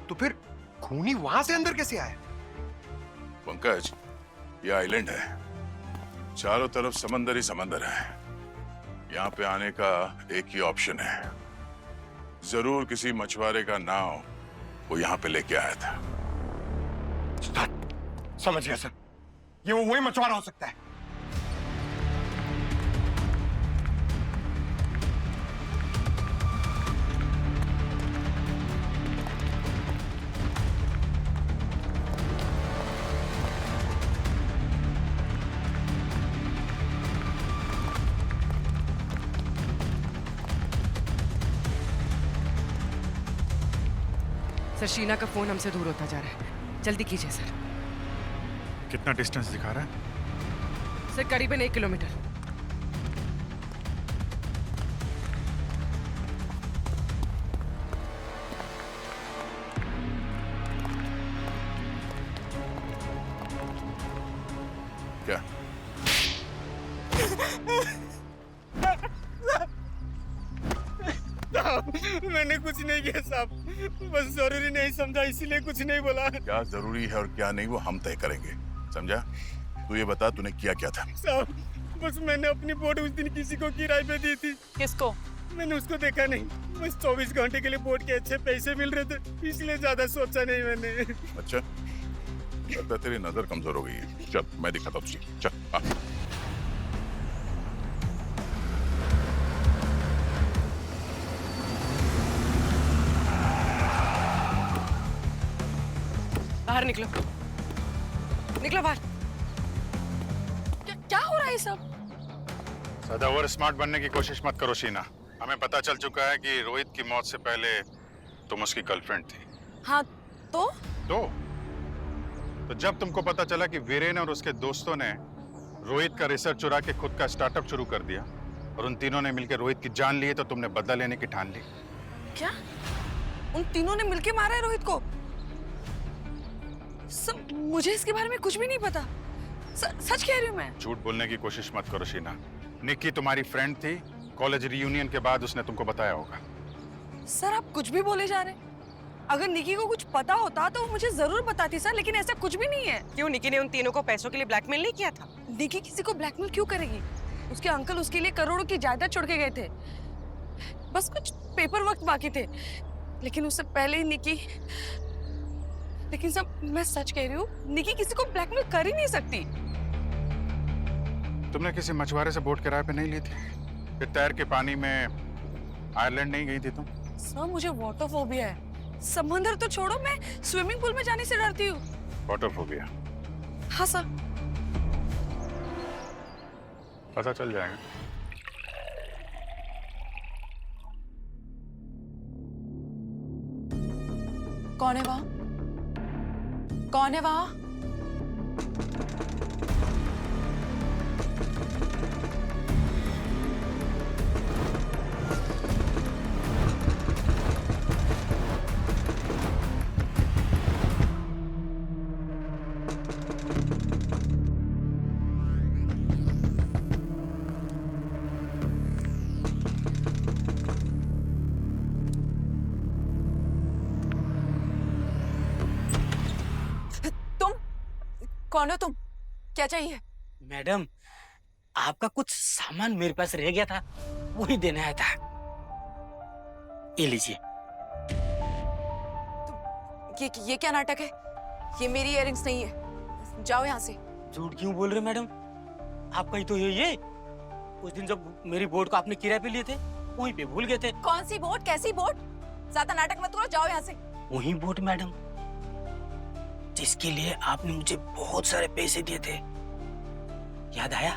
तो फिर खूनी वहां से अंदर कैसे आया? पंकज, ये आइलैंड है, चारों तरफ समंदर ही समंदर है। यहाँ पे आने का एक ही ऑप्शन है, जरूर किसी मछुआरे का नाव वो यहाँ पे लेके आया था। समझ गया सर, ये वो वही मछुआरा हो सकता है। सर, शीना का फोन हमसे दूर होता जा रहा है, जल्दी कीजिए सर। कितना डिस्टेंस दिखा रहा है? सर, करीबन 1 किलोमीटर। क्या? मैंने कुछ नहीं किया साहब, बस जरूरी नहीं समझा इसीलिए कुछ नहीं बोला। क्या जरूरी है और क्या नहीं वो हम तय करेंगे, समझा? तू ये बता, तूने किया क्या था? साहब, बस मैंने अपनी बोट उस दिन किसी को किराए पे दी थी। किसको? मैंने उसको देखा नहीं, बस 24 घंटे के लिए बोट के अच्छे पैसे मिल रहे थे, इसलिए ज्यादा सोचा नहीं मैंने। अच्छा, लगता तेरी नजर कमजोर हो गई है। चल मैं दिखाता हूँ तुझे, चल आ। बाहर निकलो, निकलो बाहर। क्या हो रहा है सब? ज्यादा ओवर स्मार्ट बनने की कोशिश मत करो शीना। हमें पता चल चुका है कि रोहित की मौत से पहले तुम उसकी गर्लफ्रेंड थी। हाँ, तो जब तुमको पता चला कि वीरेन और उसके दोस्तों ने रोहित का रिसर्च चुरा के खुद का स्टार्टअप शुरू कर दिया और उन तीनों ने मिलकर रोहित की जान ली, तो तुमने बदला लेने की ठान ली। क्या? उन तीनों ने मिलके मारा है रोहित को? मुझे इसके बारे में कुछ भी नहीं पता। सच कह रही हूँ मैं। झूठ बोलने की कोशिश मत करो शीना। निक्की तुम्हारी फ्रेंड थी, कॉलेज रियूनियन के बाद उसने तुमको बताया होगा। सर, आप कुछ भी बोले जा रहे हैं। अगर निकी को कुछ पता होता तो वो मुझे जरूर बताती सर, लेकिन ऐसा कुछ भी नहीं है। क्यों, निकी ने उन तीनों को पैसों के लिए ब्लैकमेल नहीं किया था? निकी किसी को ब्लैकमेल क्यों करेगी? उसके अंकल उसके लिए करोड़ों की जायदाद छोड़ के गए थे, बस कुछ पेपर वर्क बाकी थे। लेकिन उससे पहले ही निकी, लेकिन सब मैं सच कह रही हूँ, निकी किसी को ब्लैकमेल कर ही नहीं सकती। तुमने किसी मछुआरे से बोट किराए पे नहीं ली थी? फिर तैर के पानी में आयरलैंड नहीं गई थी तुम? सर, मुझे वाटर फोबिया है, समंदर तो छोड़ो, मैं स्विमिंग पूल में जाने से डरती हूँ। Water phobia. हाँ सर। पता चल जाएगा। कौन है वहाँ? कौन है वहाँ? कौन हो तुम? क्या चाहिए? मैडम, आपका कुछ सामान मेरे पास रह गया था, वही देने आया था। ये लीजिए। ये क्या नाटक है? ये मेरी इयररिंग्स नहीं है, जाओ यहाँ से। झूठ क्यों बोल रहे मैडम? आपका ही तो ये उस दिन जब मेरी बोट को आपने किराए पे लिए थे, वहीं पे भूल गए थे। कौन सी बोट? कैसी बोट? ज्यादा नाटक मत करो, जाओ यहाँ से। वही बोट मैडम, जिसके लिए आपने मुझे बहुत सारे पैसे दिए थे, याद आया?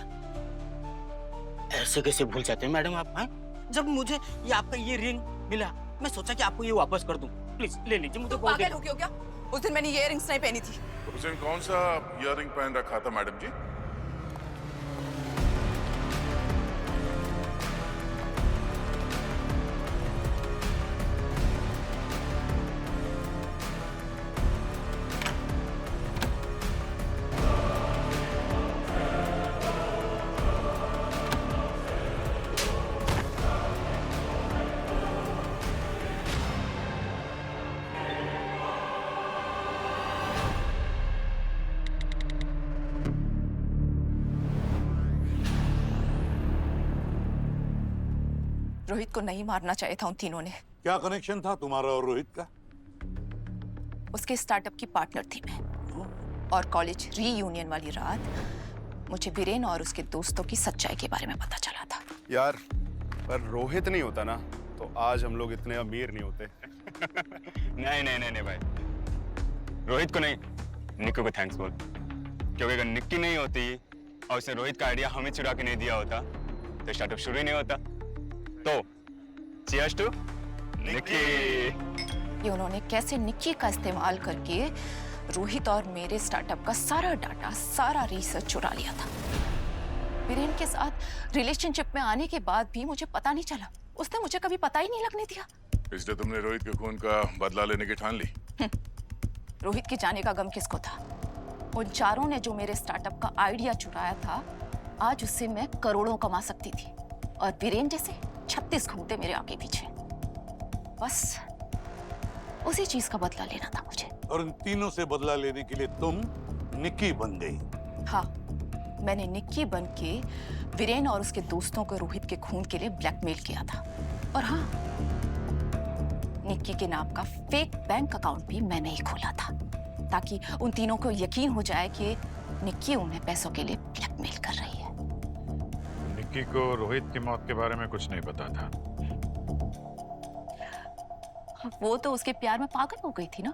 ऐसे कैसे भूल जाते हैं मैडम आप? जब मुझे ये आपका ये रिंग मिला, मैं सोचा कि आपको ये वापस कर दूं। प्लीज ले लीजिए, मुझे बहुत पागल हो गए हो क्या? उस दिन मैंने ये इयररिंग्स नहीं पहनी थी। उस दिन कौन सा इयररिंग पहन रखा था मैडम जी? रोहित को नहीं मारना चाहिए था उन तीनों ने। क्या कनेक्शन था तुम्हारा और रोहित का? उसके स्टार्टअप की पार्टनर थी मैं, और कॉलेज रीयूनियन वाली रात मुझे वीरेन और उसके दोस्तों की सच्चाई के बारे में पता चला था। यार, पर रोहित नहीं होता ना तो आज हम लोग इतने अमीर नहीं होते। नहीं भाई, रोहित को नहीं, निक्की को थैंक्स बोल, क्योंकि अगर निक्की नहीं होती और उसने रोहित का आइडिया हमें चुरा के नहीं दिया होता तो स्टार्टअप शुरू ही नहीं होता। तो चीयर्स टू निक्की। ये उन्होंने कैसे निक्की का इस्तेमाल करके रोहित और मेरे स्टार्टअप का सारा डाटा, सारा रिसर्च चुरा लिया था। वीरेन के साथ रिलेशनशिप में आने के बाद भी मुझे पता नहीं चला, उसने मुझे कभी पता ही नहीं लगने दिया। इसलिए तुमने रोहित के खून का बदला लेने की ठान ली? रोहित के जाने का गम किसको था? उन चारों ने जो मेरे स्टार्टअप का आइडिया चुराया था, आज उससे मैं करोड़ों कमा सकती थी, और वीरेन जैसे 36 घंटे मेरे आगे पीछे। बस उसी चीज का बदला लेना था मुझे। और इन तीनों से बदला लेने के लिए तुम निक्की बन गई? हाँ, मैंने निक्की बन के वीरेन और उसके दोस्तों को रोहित के खून के लिए ब्लैकमेल किया था। और हाँ, निक्की के नाम का फेक बैंक अकाउंट भी मैंने ही खोला था, ताकि उन तीनों को यकीन हो जाए कि निक्की उन्हें पैसों के लिए ब्लैकमेल कर रही है। निक्की को रोहित की मौत के बारे में कुछ नहीं पता था। वो तो उसके प्यार में पागल हो गई थी ना,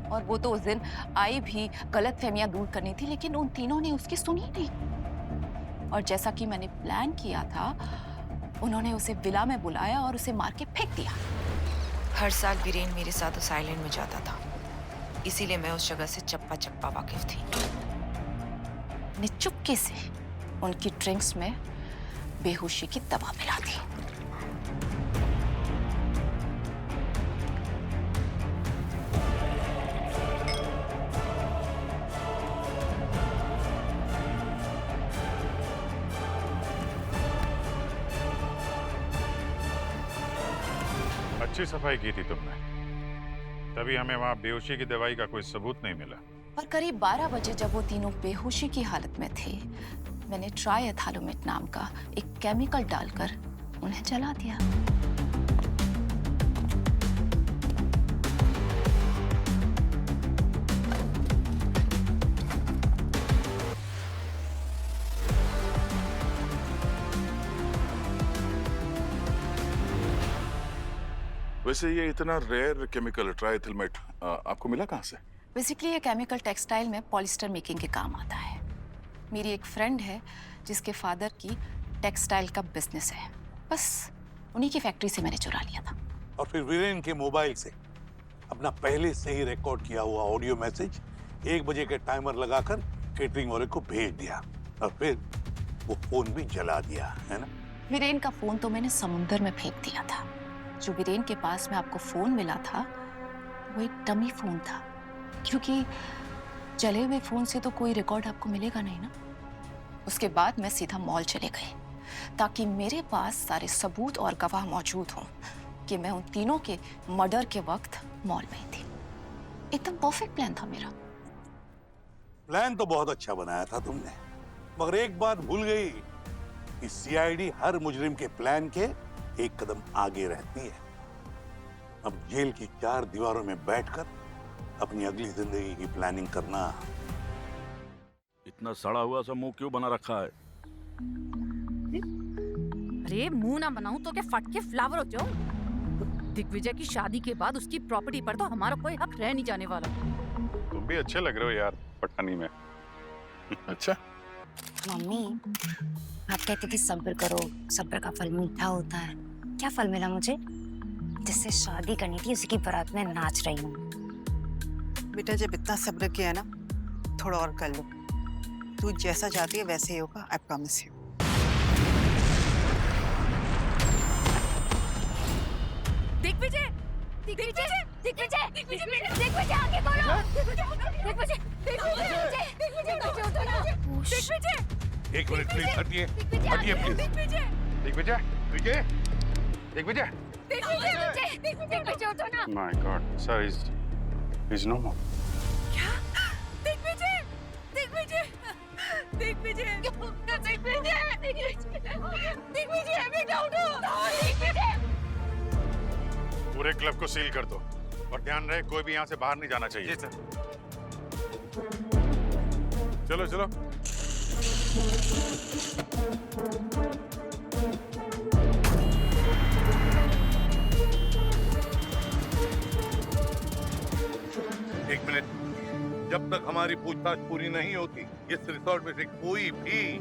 और वो तो उस दिन आई भी गलतफहमियां दूर करनी थी, लेकिन उन तीनों ने उसकी सुनी नहीं। और जैसा कि मैंने प्लान किया था, उन्होंने उसे विला में बुलाया और उसे मार के फेंक दिया। हर साल वीरेन मेरे साथ उस आइलैंड में जाता था, इसीलिए मैं उस जगह से चप्पा चप्पा वाकिफ थी। ने चुपके से उनकी ड्रिंक्स में बेहोशी की दवा मिला दी। अच्छी सफाई की थी तुमने, तभी हमें वहां बेहोशी की दवाई का कोई सबूत नहीं मिला। और करीब 12 बजे जब वो तीनों बेहोशी की हालत में थे, मैंने ट्राइएथैलोमेट नाम का एक केमिकल डालकर उन्हें जला दिया। वैसे ये इतना रेयर केमिकल ट्राइथिलमेट आपको मिला कहाँ से? बेसिकली ये केमिकल टेक्सटाइल में पॉलिस्टर मेकिंग के काम आता है। मेरी एक फ्रेंड है जिसके फादर की टेक्सटाइल का बिजनेस है, बस उन्हीं की फैक्ट्री से मैंने चुरा लिया था। और फिर वीरेन के मोबाइल से अपना पहले से ही रिकॉर्ड किया हुआ ऑडियो मैसेज 1 बजे के टाइमर लगाकर केटरिंग वाले को भेज दिया और फिर वो फोन भी जला दिया, है ना? वीरेन का फोन तो मैंने समुंदर में फेंक दिया था। जो वीरेन के पास में आपको फोन मिला था वो एक डमी फोन था, क्योंकि जले हुए फोन से तो कोई रिकॉर्ड आपको मिलेगा नहीं ना। उसके बाद मैं सीधा मॉल चले गई ताकि मेरे पास सारे सबूत और गवाह मौजूद हों कि मैं उन तीनों के मर्डर के वक्त मॉल में थी। एकदम परफेक्ट प्लान था मेरा। प्लान तो बहुत अच्छा बनाया था तुमने, मगर एक बात भूल गई कि सीआईडी हर मुजरिम के प्लान के एक कदम आगे रहती है। अब जेल की 4 दीवारों में बैठकर अपनी अगली जिंदगी की प्लानिंग करना। इतना सड़ा हुआ सा मुंह क्यों बना रखा है? अरे मुंह ना बनाऊं तो क्या फट के फ्लावर हो जाऊं? दिग्विजय की शादी के बाद उसकी प्रॉपर्टी पर तो हमारा कोई हक रह नहीं जाने वाला। तुम भी अच्छे लग रहे हो यार पठानी में। अच्छा मम्मी, आप कहते थे सब्र करो, सब्र का फल मीठा होता है। क्या फल मिला मुझे? जिससे शादी करनी थी उसी की बारात में नाच रही हूँ। बेटा जब इतना सब्र किया ना, थोड़ा और कर लो। तू जैसा चाहती है वैसे ही होगा, I promise you. Digvijay, Digvijay, Digvijay, Digvijay आगे बोलो। दिग्विजय, दिग्विजय, दिग्विजय उठो ना। दिग्विजय, 1 मिनट प्लीज हटिए, हटिए प्लीज। दिग्विजय, दिग्विजय, विजय, दिग्विजय। दिग्विजय उठो ना। My God, sir, he's no more. क्या? दिग्विजय, दिग्विजय, दिग्विजय, दिग्विजय, बेटा उठो। दिग्विजय। पूरे क्लब को सील कर दो और ध्यान रहे कोई भी यहाँ से बाहर नहीं जाना चाहिए। सर। चलो चलो। एक मिनट, जब तक हमारी पूछताछ पूरी नहीं होती इस रिसोर्ट में से कोई भी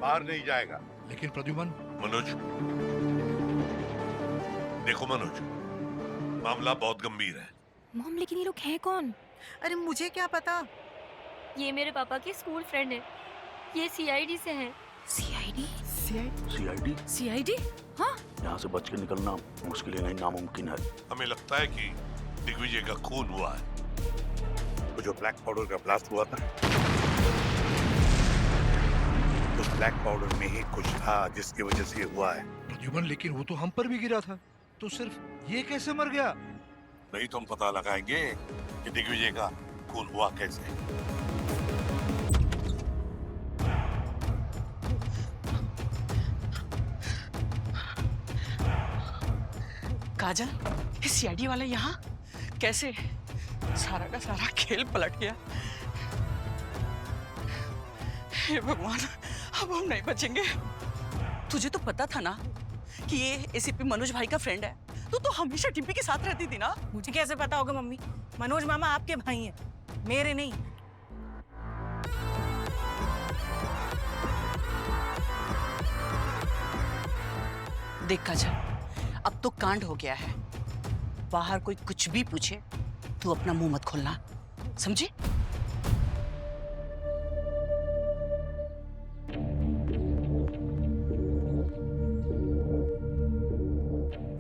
बाहर नहीं जाएगा। लेकिन प्रद्युमन। मनोज, देखो मनोज, मामला बहुत गंभीर है। मॉम, लेकिन ये लोग हैं कौन? अरे मुझे क्या पता। ये मेरे पापा की स्कूल फ्रेंड है। ये सीआईडी से हैं। सीआईडी? सीआईडी? सीआईडी? हाँ? यहाँ से बच के निकलना मुश्किल नहीं, नामुमकिन है। हमें लगता है कि दिग्विजय का खून हुआ है। तो जो ब्लैक पाउडर का ब्लास्ट हुआ था, उस ब्लैक पाउडर में ही कुछ था जिसकी वजह से ये हुआ है। प्रद्युमन, लेकिन वो तो हम पर भी गिरा था, तो सिर्फ ये कैसे मर गया? नहीं तो हम पता लगाएंगे कि दिग्विजय का खून हुआ कैसे। काजल, ये सीआईडी वाला यहाँ कैसे? सारा का सारा खेल पलट गया। हे भगवान, अब हम नहीं बचेंगे। तुझे तो पता था ना कि ये एसीपी मनोज भाई का फ्रेंड है। तो हमेशा टिम्पी के साथ रहती थी ना। मुझे कैसे पता होगा मम्मी? मनोज मामा आपके भाई हैं, मेरे नहीं। देख काजल, अब तो कांड हो गया है। बाहर कोई कुछ भी पूछे तू अपना मुंह मत खोलना, समझी?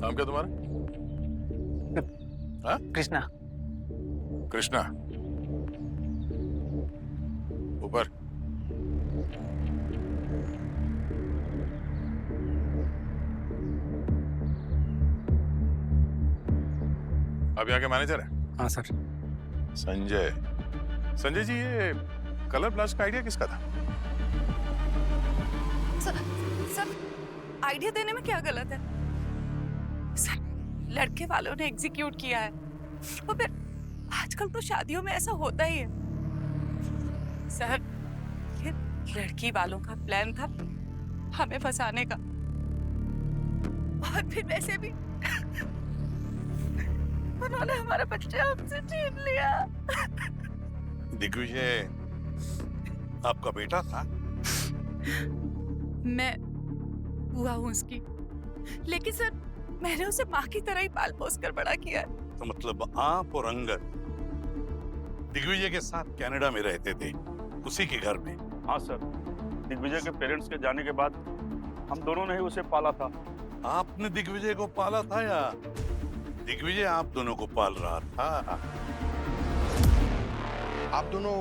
नाम क्या तुम्हारा? हाँ? कृष्णा। कृष्णा, ऊपर। अब यहाँ के मैनेजर है? हाँ सर। संजय। संजय जी, ये कलर ब्लास्ट का आइडिया किसका था? सर, आइडिया देने में क्या गलत है? सर, लड़के वालों ने एग्जीक्यूट किया है। और फिर आजकल तो शादियों में ऐसा होता ही है। सर, ये लड़की वालों का प्लान था हमें फंसाने का। और फिर वैसे भी उन्होंने हमारा बच्चा हमसे छीन लिया। दिग्विजय आपका बेटा था? मैं हुआ हूँ उसकी, लेकिन सर मैंने उसे माँ की तरह ही पाल पोस कर बड़ा किया है। तो मतलब आप और अंगद दिग्विजय के साथ कनाडा में रहते थे, उसी के घर में? हाँ सर, दिग्विजय के पेरेंट्स के जाने के बाद हम दोनों ने ही उसे पाला था। आपने दिग्विजय को पाला था या दिग्विजय आप दोनों को पाल रहा था? आप दोनों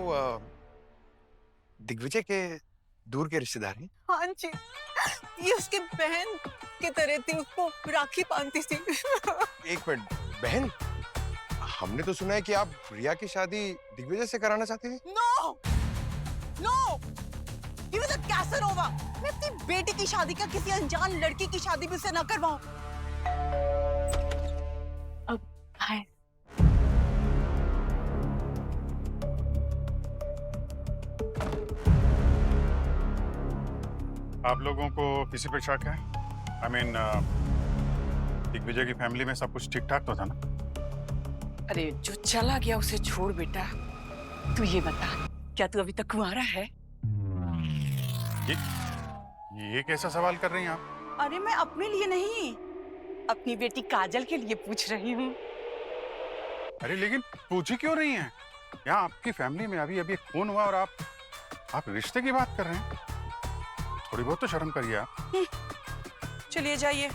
दिग्विजय के दूर के रिश्तेदार हैं? हाँ जी, ये उसकी बहन की तरह थी, उसको राखी बांधती थी। एक मिनट, बहन? हमने तो सुना है कि आप रिया की शादी दिग्विजय से कराना चाहते हैं। नो, नो, ये तो कैसे होगा? मैं अपनी बेटी की शादी का किसी अनजान लड़की की शादी भी उससे ना करवाऊं। हाय। आप लोगों को किसी पे शक है? I mean, दिग्विजय की फैमिली में सब कुछ ठीक ठाक तो था ना? अरे जो चला गया उसे छोड़ बेटा, तू ये बता, क्या तू अभी तक कुंवारा है? ये कैसा सवाल कर रही हैं आप? अरे मैं अपने लिए नहीं, अपनी बेटी काजल के लिए पूछ रही हूँ। अरे लेकिन पूछी क्यों रही हैं? यहाँ आपकी फैमिली में अभी अभी खून हुआ और आप रिश्ते की बात कर रहे हैं? थोड़ी बहुत तो शर्म करिए आप। चलिए जाइए।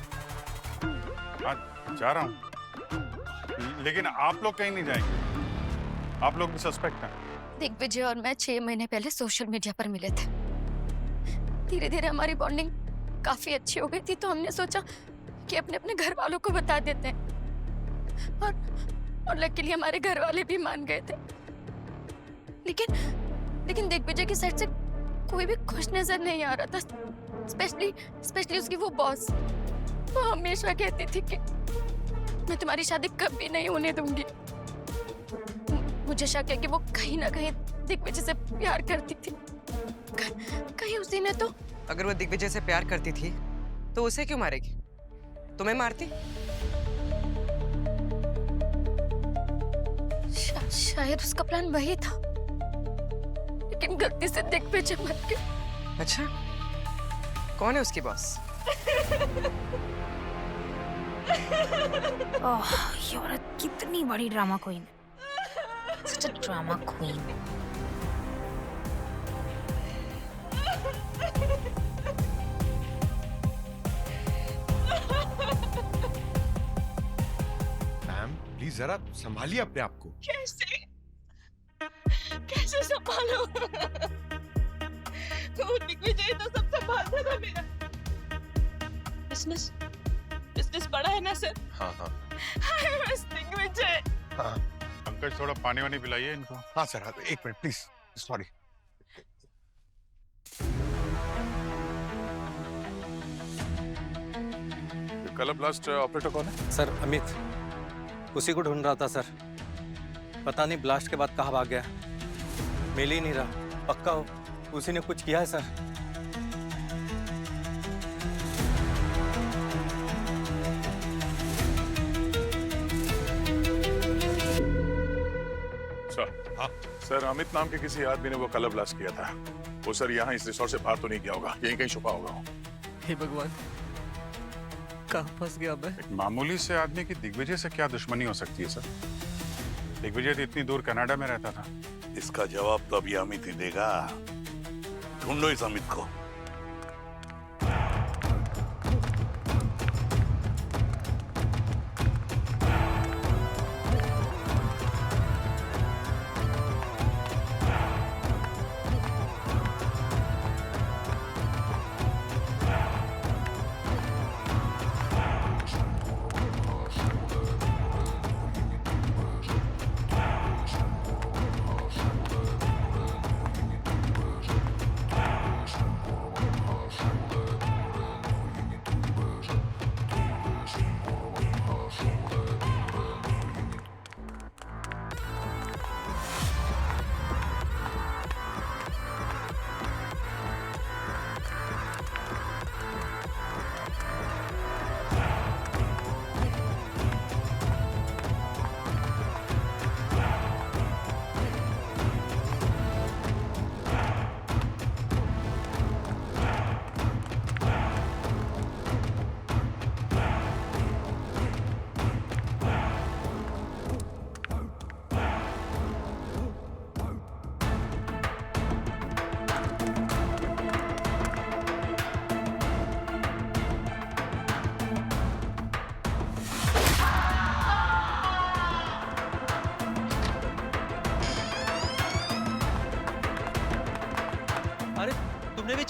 हाँ, जा रहा हूँ, लेकिन आप लोग कहीं नहीं जाएंगे। आप लोग भी सस्पेक्ट हैं। दिग्विजय और मैं 6 महीने पहले सोशल मीडिया पर मिले थे। धीरे धीरे हमारी बॉन्डिंग काफी अच्छी हो गई थी, तो हमने सोचा कि अपने अपने घर वालों को बता देते हैं, और लकीली हमारे घर वाले भी मान गए थे। लेकिन दिग्विजय की साइड से कोई भी खुश नजर नहीं आ रहा था, स्पेशली उसकी वो बॉस। वो हमेशा कहती थी कि मैं तुम्हारी शादी कभी नहीं होने दूंगी। मुझे शक है कि वो कहीं ना कहीं दिग्विजय से प्यार करती थी। कहीं उसी ने तो। अगर वो दिग्विजय से प्यार करती थी तो उसे क्यों मारेगी? तुम्हें मारती? शायद उसका प्लान वही था, लेकिन गलती से दिग्विजय मर गया। अच्छा, कौन है उसकी बॉस? ओह, ये औरत कितनी बड़ी ड्रामा क्वीन है। Such a drama queen. Ma'am please जरा संभालिए अपने आप को। कैसे संभालो? वो दिग्विजय तो सब संभालता था मेरा। बिजनेस बड़ा है ना सर? हाँ हाँ। दिग्विजय। हाँ। अंकल थोड़ा पानी वानी पिलाइए इनको। हाँ सर, हाँ, एक minute please, sorry. Colour blast operator कौन है? सर अमित, उसी को ढूंढ रहा था सर। पता नहीं ब्लास्ट के बाद कहाँ भाग गया, मिल ही नहीं रहा। पक्का हो उसी ने कुछ किया है सर। सर अमित नाम के किसी आदमी ने वो कलर ब्लास्ट किया था। वो सर यहाँ इस रिसोर्ट से बाहर तो नहीं गया होगा, यहीं कहीं छुपा होगा। हे भगवान, कहाँ फंस गया मैं? एक मामूली से आदमी की दिग्विजय से क्या दुश्मनी हो सकती है सर? दिग्विजय तो इतनी दूर कनाडा में रहता था। इसका जवाब तो अभी अमित ही देगा। ढूंढो इस अमित को।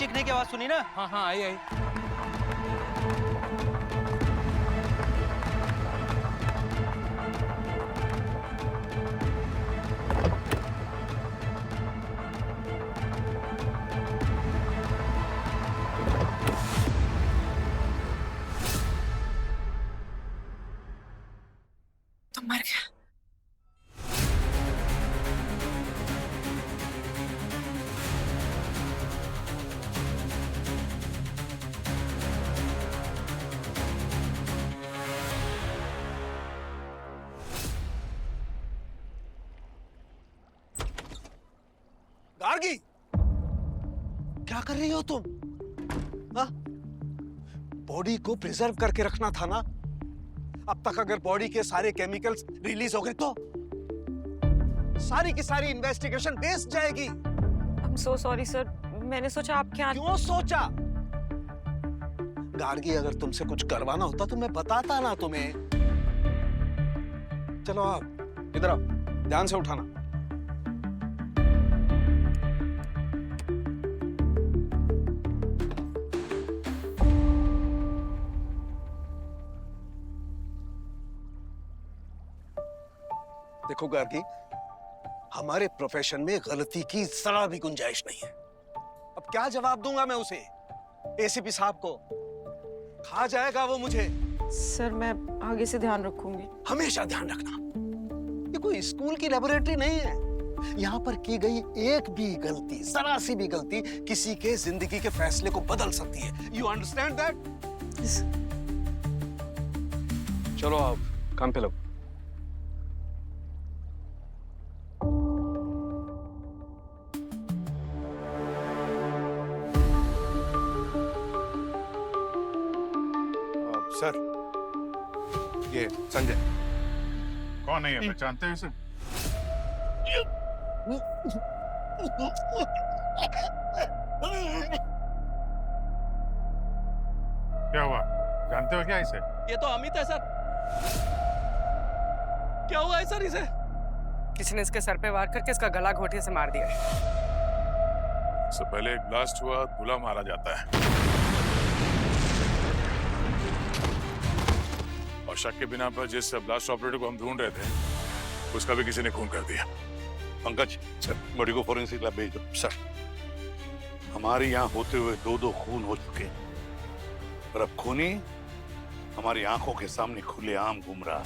चीखने की आवाज सुनी ना? हाँ हाँ आई आई। तो मर गया। गार्गी, क्या कर रही हो तुम? बॉडी को प्रिजर्व करके रखना था ना। अब तक अगर बॉडी के सारे केमिकल्स रिलीज हो गए तो सारी की सारी इन्वेस्टिगेशन वेस्ट जाएगी। I'm so sorry सर, मैंने सोचा आपके यहाँ। क्यों सोचा? गार्गी, अगर तुमसे कुछ करवाना होता तो मैं बताता ना तुम्हें। चलो आप इधर आओ, ध्यान से उठाना। देखो गार्गी, हमारे प्रोफेशन में गलती की जरा भी गुंजाइश नहीं है। अब क्या जवाब दूंगा मैं उसे, एसीपी साहब को? खा जाएगा वो मुझे। सर मैं आगे से ध्यान रखूंगी। हमेशा ध्यान रखना। ये कोई स्कूल की लेबोरेटरी नहीं है। यहाँ पर की गई एक भी गलती, जरा सी भी गलती किसी के जिंदगी के फैसले को बदल सकती है। You understand that? चलो आप काम पे लगो। सर, ये संजय। कौन है ये, पहचानते हैं इसे? क्या हुआ, जानते हो क्या इसे? ये तो अमित है सर। क्या हुआ है सर इसे? किसी ने इसके सर पे वार करके इसका गला घोटिया से मार दिया है। इससे पहले एक ब्लास्ट हुआ, दूल्हा मारा जाता है और शक के बिना पर जिस ब्लास्ट ऑपरेटर को हम ढूंढ रहे थे उसका भी किसी ने खून कर दिया। पंकज, सर बॉडी को फोरेंसिक लैब भेज दो। सर, हमारे यहाँ होते हुए 2 खून हो चुके हैं और अब खूनी हमारी आंखों के सामने खुलेआम घूम रहा है।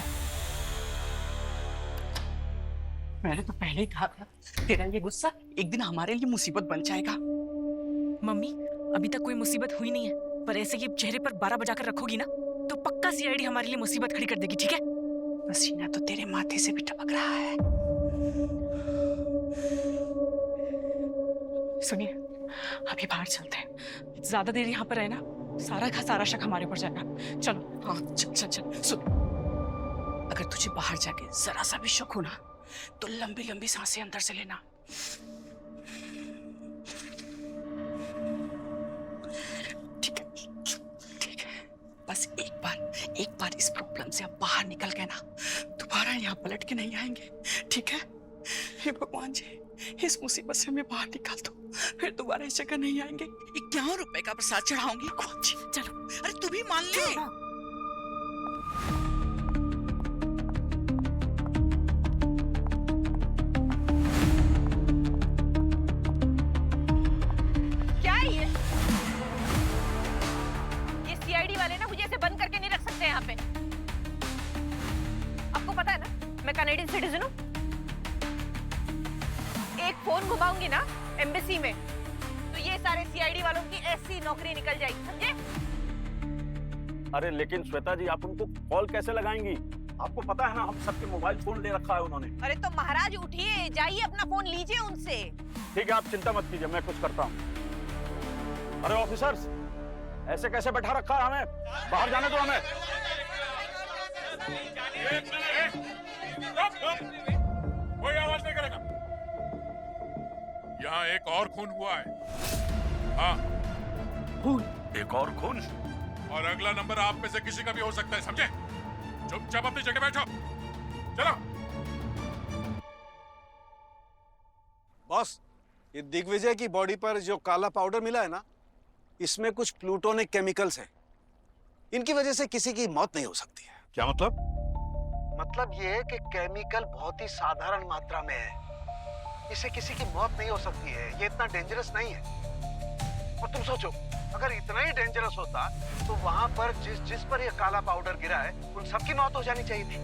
मैंने तो पहले ही कहा था, तेरा ये गुस्सा एक दिन हमारे लिए मुसीबत बन जाएगा। मम्मी, अभी तक कोई मुसीबत हुई नहीं है, पर ऐसे ये चेहरे पर 12 बजाकर रखोगी ना तो पक्का सीआईडी हमारे लिए मुसीबत खड़ी कर देगी, ठीक है? पसीना तो तेरे माथे से भी टपक रहा है। सुनिए, अभी बाहर चलते हैं। ज्यादा देर यहाँ पर रहे ना, सारा का सारा शक हमारे ऊपर जाएगा। चलो। हाँ चल चल चल। सुन, अगर तुझे बाहर जाके जरा सा भी शक हो ना तो लंबी लंबी सांसें अंदर से लेना। ठीक है, ठीक है। बस एक बार इस प्रॉब्लम से अब बाहर निकल गए ना, दोबारा यहाँ पलट के नहीं आएंगे, ठीक है? हे भगवान जी, इस मुसीबत से हमें बाहर निकाल दो, फिर दोबारा इस जगह नहीं आएंगे। 51 रुपए का प्रसाद चढ़ाऊंगी। भगवान जी, चलो। अरे तू भी मान ले। क्या है ये सीआईडी वाले ना मुझे ऐसे बंद करके नहीं रख सकते यहाँ पे। आपको पता है ना, मैं कनाडियन सिटीजन हूँ। एक फोन घुमाऊंगी ना एम्बेसी में तो ये सारे सीआईडी वालों की ऐसी नौकरी निकल जाएगी, समझे? अरे लेकिन श्वेता जी, आप उनको कॉल कैसे लगाएंगी? आपको पता है ना, हम सबके मोबाइल फोन ले रखा है उन्होंने। अरे तो महाराज उठिए, जाइए अपना फोन लीजिए उनसे। ठीक है, आप चिंता मत कीजिए, मैं कुछ करता हूँ। अरे ऑफिसर्स, ऐसे कैसे बैठा रखा है हमें? बाहर जाने दो हमें। कोई आवाज नहीं करेगा। यहाँ एक और खून हुआ है। हाँ, खून? एक और खून? और अगला नंबर आप में से किसी का भी हो सकता है, समझे? चुपचाप अपनी जगह बैठो। चलो। बॉस, ये दिग्विजय की बॉडी पर जो काला पाउडर मिला है ना, इसमें कुछ प्लूटोनिक केमिकल्स हैं। इनकी वजह से किसी की मौत नहीं हो सकती है। क्या मतलब? मतलब ये है कि केमिकल बहुत ही साधारण मात्रा में है, इससे किसी की मौत नहीं हो सकती है। ये इतना डेंजरस नहीं है। और तुम सोचो, अगर इतना ही डेंजरस होता तो वहां पर जिस पर ये काला पाउडर गिरा है उन सबकी मौत हो जानी चाहिए थी,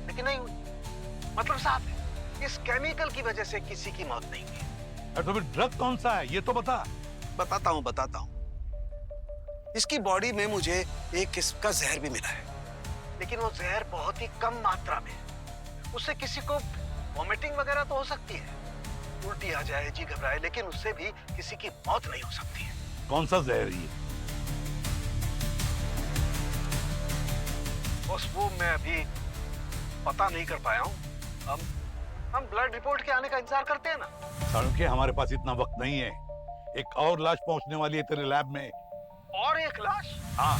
लेकिन नहीं हुई। मतलब साफ है, इस केमिकल की वजह से किसी की मौत नहीं हुई। तो फिर ड्रग कौन सा है ये तो बता। बताता हूँ। इसकी बॉडी में मुझे एक किस्म का जहर भी मिला है, लेकिन वो जहर बहुत ही कम मात्रा में है। उससे किसी को वॉमिटिंग वगैरह तो हो सकती है, उल्टी आ जाए, जी घबराए, लेकिन उससे भी किसी की मौत नहीं हो सकती है। कौन सा जहर ये? बस वो मैं अभी पता नहीं कर पाया हूँ। हम ब्लड रिपोर्ट के आने का इंतजार करते हैं ना। चाणक्य, हमारे पास इतना वक्त नहीं है। एक और लाश पहुंचने वाली है तेरे लैब में। और एक लाश? हाँ।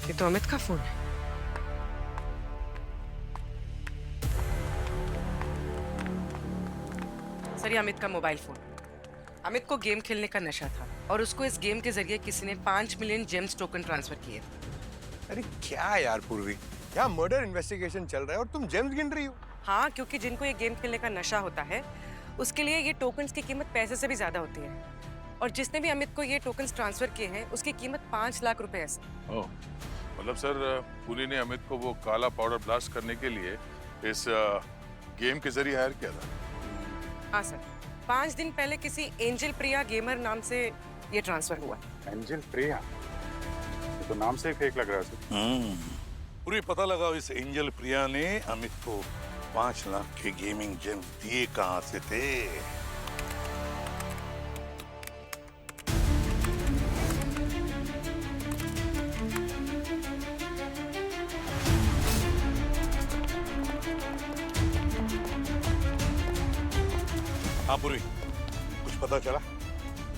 ये तो अमित का फोन है। सर, ये अमित का मोबाइल फोन। अमित को गेम खेलने का नशा था और उसको इस गेम के जरिए किसी ने 5 मिलियन जेम्स टोकन ट्रांसफर किए। अरे क्या यार पूर्वी, क्या मर्डर इन्वेस्टिगेशन चल रहा है और तुम जेम्स गिन रही हो? हाँ, क्योंकि जिनको ये गेम खेलने का नशा होता है उसके लिए ये टोकन्स की कीमत पैसे से भी ज्यादा होती है। और जिसने भी अमित को ये टोकन्स ट्रांसफर किए हैं उसकी कीमत 5 लाख रुपए है। मतलब सर, पुली ने अमित को वो काला पाउडर ब्लास्ट करने के लिए इस गेम के जरिए हायर किया था। हाँ सर, 5 दिन पहले किसी एंजल प्रिया गेमर नाम से ये ट्रांसफर हुआ। एंजल प्रिया, ये तो नाम से ही फेक लग रहा है सर। पूरी पता लगा इस एंजल प्रिया ने अमित को 5 लाख के गेमिंग जेम्स दिए कहां से थे। हाँ पूरी, कुछ पता चला?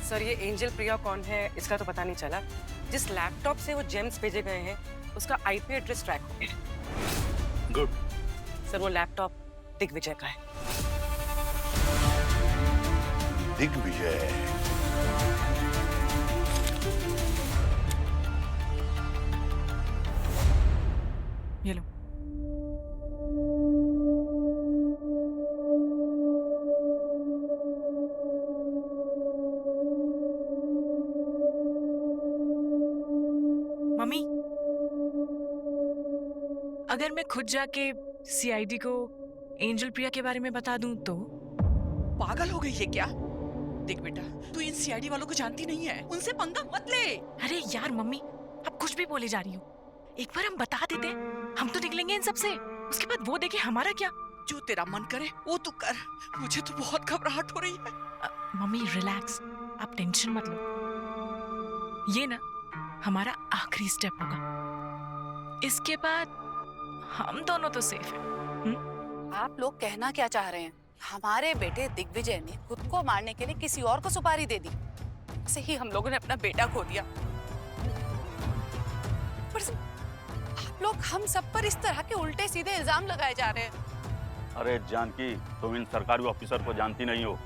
सर, ये एंजल प्रिया कौन है इसका तो पता नहीं चला। जिस लैपटॉप से वो जेम्स भेजे गए हैं उसका आईपी एड्रेस ट्रैक हो गया। गुड। सर, वो लैपटॉप दिग्विजय का है। दिग्विजय? ये लो। मम्मी, अगर मैं खुद जाके सीआईडी को एंजल प्रिया के बारे में बता दूं तो? पागल हो गई है क्या? देख बेटा, तू इन सीआईडी वालों को जानती नहीं है, उनसे पंगा मत ले। अरे यार मम्मी, अब कुछ भी बोले जा रही हो। एक बार हम बता देते, हम तो निकलेंगे इन सब से। उसके बाद वो देखे हमारा क्या। जो तेरा मन करे वो तू कर, मुझे तो बहुत घबराहट हो रही है। मम्मी रिलैक्स, आप टेंशन मत लो। ये ना हमारा आखिरी स्टेप होगा। इसके बाद हम दोनों तो सेफ हैं। आप लोग कहना क्या चाह रहे हैं? हमारे बेटे दिग्विजय ने खुद को मारने के लिए किसी और को सुपारी दे दी, ऐसे ही हम लोगों ने अपना बेटा खो दिया। पर आप लोग हम सब पर इस तरह के उल्टे सीधे इल्जाम लगाए जा रहे हैं। अरे जानकी, तुम इन सरकारी ऑफिसर को जानती नहीं हो।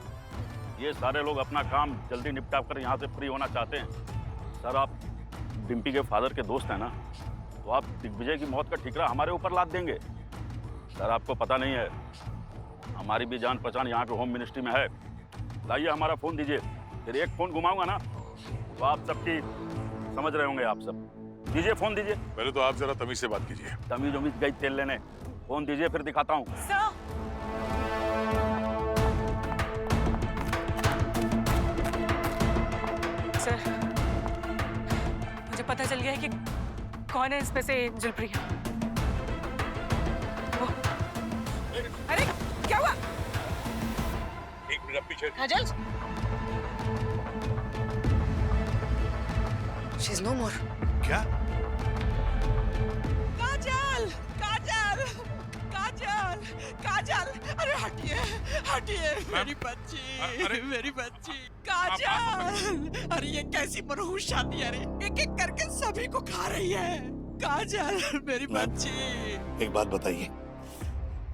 ये सारे लोग अपना काम जल्दी निपटा कर यहाँ से फ्री होना चाहते हैं। सर, आप डिम्पी के फादर के दोस्त हैं ना, तो आप दिग्विजय की मौत का ठिकरा हमारे ऊपर लाद देंगे। सर, आपको पता नहीं है, हमारी भी जान पहचान यहाँ के होम मिनिस्ट्री में है। लाइए हमारा फोन दीजिए, फिर एक फोन घुमाऊंगा ना तो आप सबकी समझ रहे होंगे। आप सब दीजिए, फोन दीजिए। पहले तो आप जरा तमीज से बात कीजिए। तमीज उम्मीद गई तेल लेने। फोन दीजिए, फिर दिखाता हूँ। सर, मुझे पता चल गया है कि कौन है इस पे से एंजल प्रिया। अरे क्या हुआ? एक मिनट पीछे। काजल, She's no more. क्या? हटिए हटिए, मेरी बच्ची, मेरी बच्ची काजल। अरे ये कैसी मनहूस शादी है रे, एक एक करके सभी को खा रही है। काजल मेरी बच्ची। एक बात बताइए,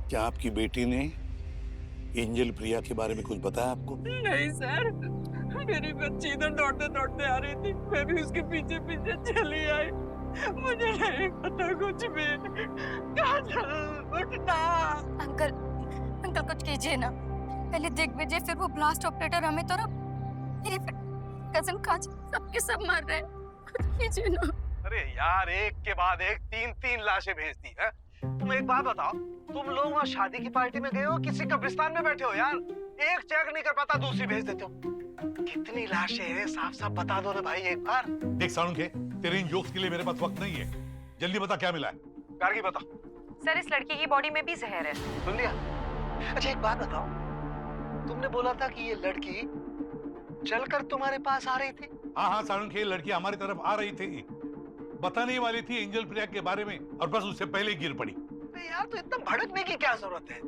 क्या आपकी बेटी ने एंजल प्रिया के बारे में कुछ बताया आपको? नहीं सर, मेरी बच्ची इधर दौड़ते दौड़ते आ रही थी, मैं भी उसके पीछे पीछे चली आई। मुझे नहीं पता कुछ भी। काजल उठना। अंकल अंकल कुछ कीजिए ना, पहले दिग्विजय, फिर वो ब्लास्ट ऑपरेटर अमित और अब ये फिर कजन काजल, सबके सब मर रहे हैं, कुछ कीजिए ना। अरे यार, एक के बाद एक तीन लाशें भेज दी है। तुम एक बात बताओ, तुम लोग वहाँ शादी की पार्टी में गए हो, किसी कब्रिस्तान में बैठे हो यार? एक चेक नहीं कर पाता, दूसरी भेज देते हो। कितनी लाशें हैं, साफ साफ बता दो ना भाई एक बार। देख साळुंखे, तेरे इन जोक्स के लिए मेरे पास वक्त नहीं है, जल्दी बता क्या मिला है। गार्गी बता। सर, इस लड़की की बॉडी में भी जहर है। सुन लिया? अच्छा एक बात बताओ, तुमने बोला था कि ये लड़की चलकर तुम्हारे पास आ रही थी? हाँ साळुंखे, लड़की हमारी तरफ आ रही थी, बताने वाली थी एंजल प्रिया के बारे में, और बस उससे पहले ही गिर पड़ी। यार तो इतना भड़कने की क्या जरूरत है,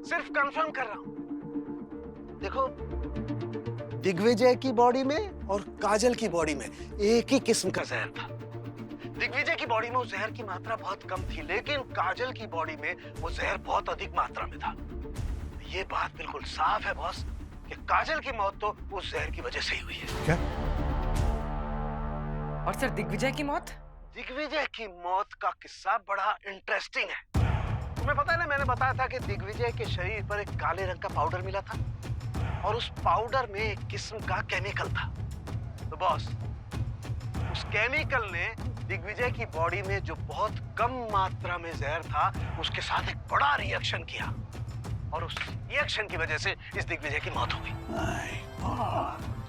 सिर्फ कंफर्म कर रहा हूँ। देखो, दिग्विजय की बॉडी में और काजल की बॉडी में एक ही किस्म का जहर था। दिग्विजय की बॉडी में उस जहर की मात्रा बहुत कम थी, लेकिन काजल की बॉडी में वो जहर बहुत अधिक मात्रा में था। ये बात बिल्कुल साफ है बॉस कि काजल की मौत तो उस जहर की वजह से ही हुई है। क्या? और सर, दिग्विजय की मौत? दिग्विजय की मौत का किस्सा बड़ा इंटरेस्टिंग है। तुम्हें पता है ना, मैंने बताया था कि दिग्विजय के शरीर पर एक काले रंग का पाउडर मिला था, और उस पाउडर में एक किस्म का केमिकल था। तो बॉस, उस केमिकल ने दिग्विजय की बॉडी में जो बहुत कम मात्रा में जहर था, उसके साथ एक बड़ा रिएक्शन किया, और उस रिएक्शन की वजह से इस दिग्विजय की मौत हो गई।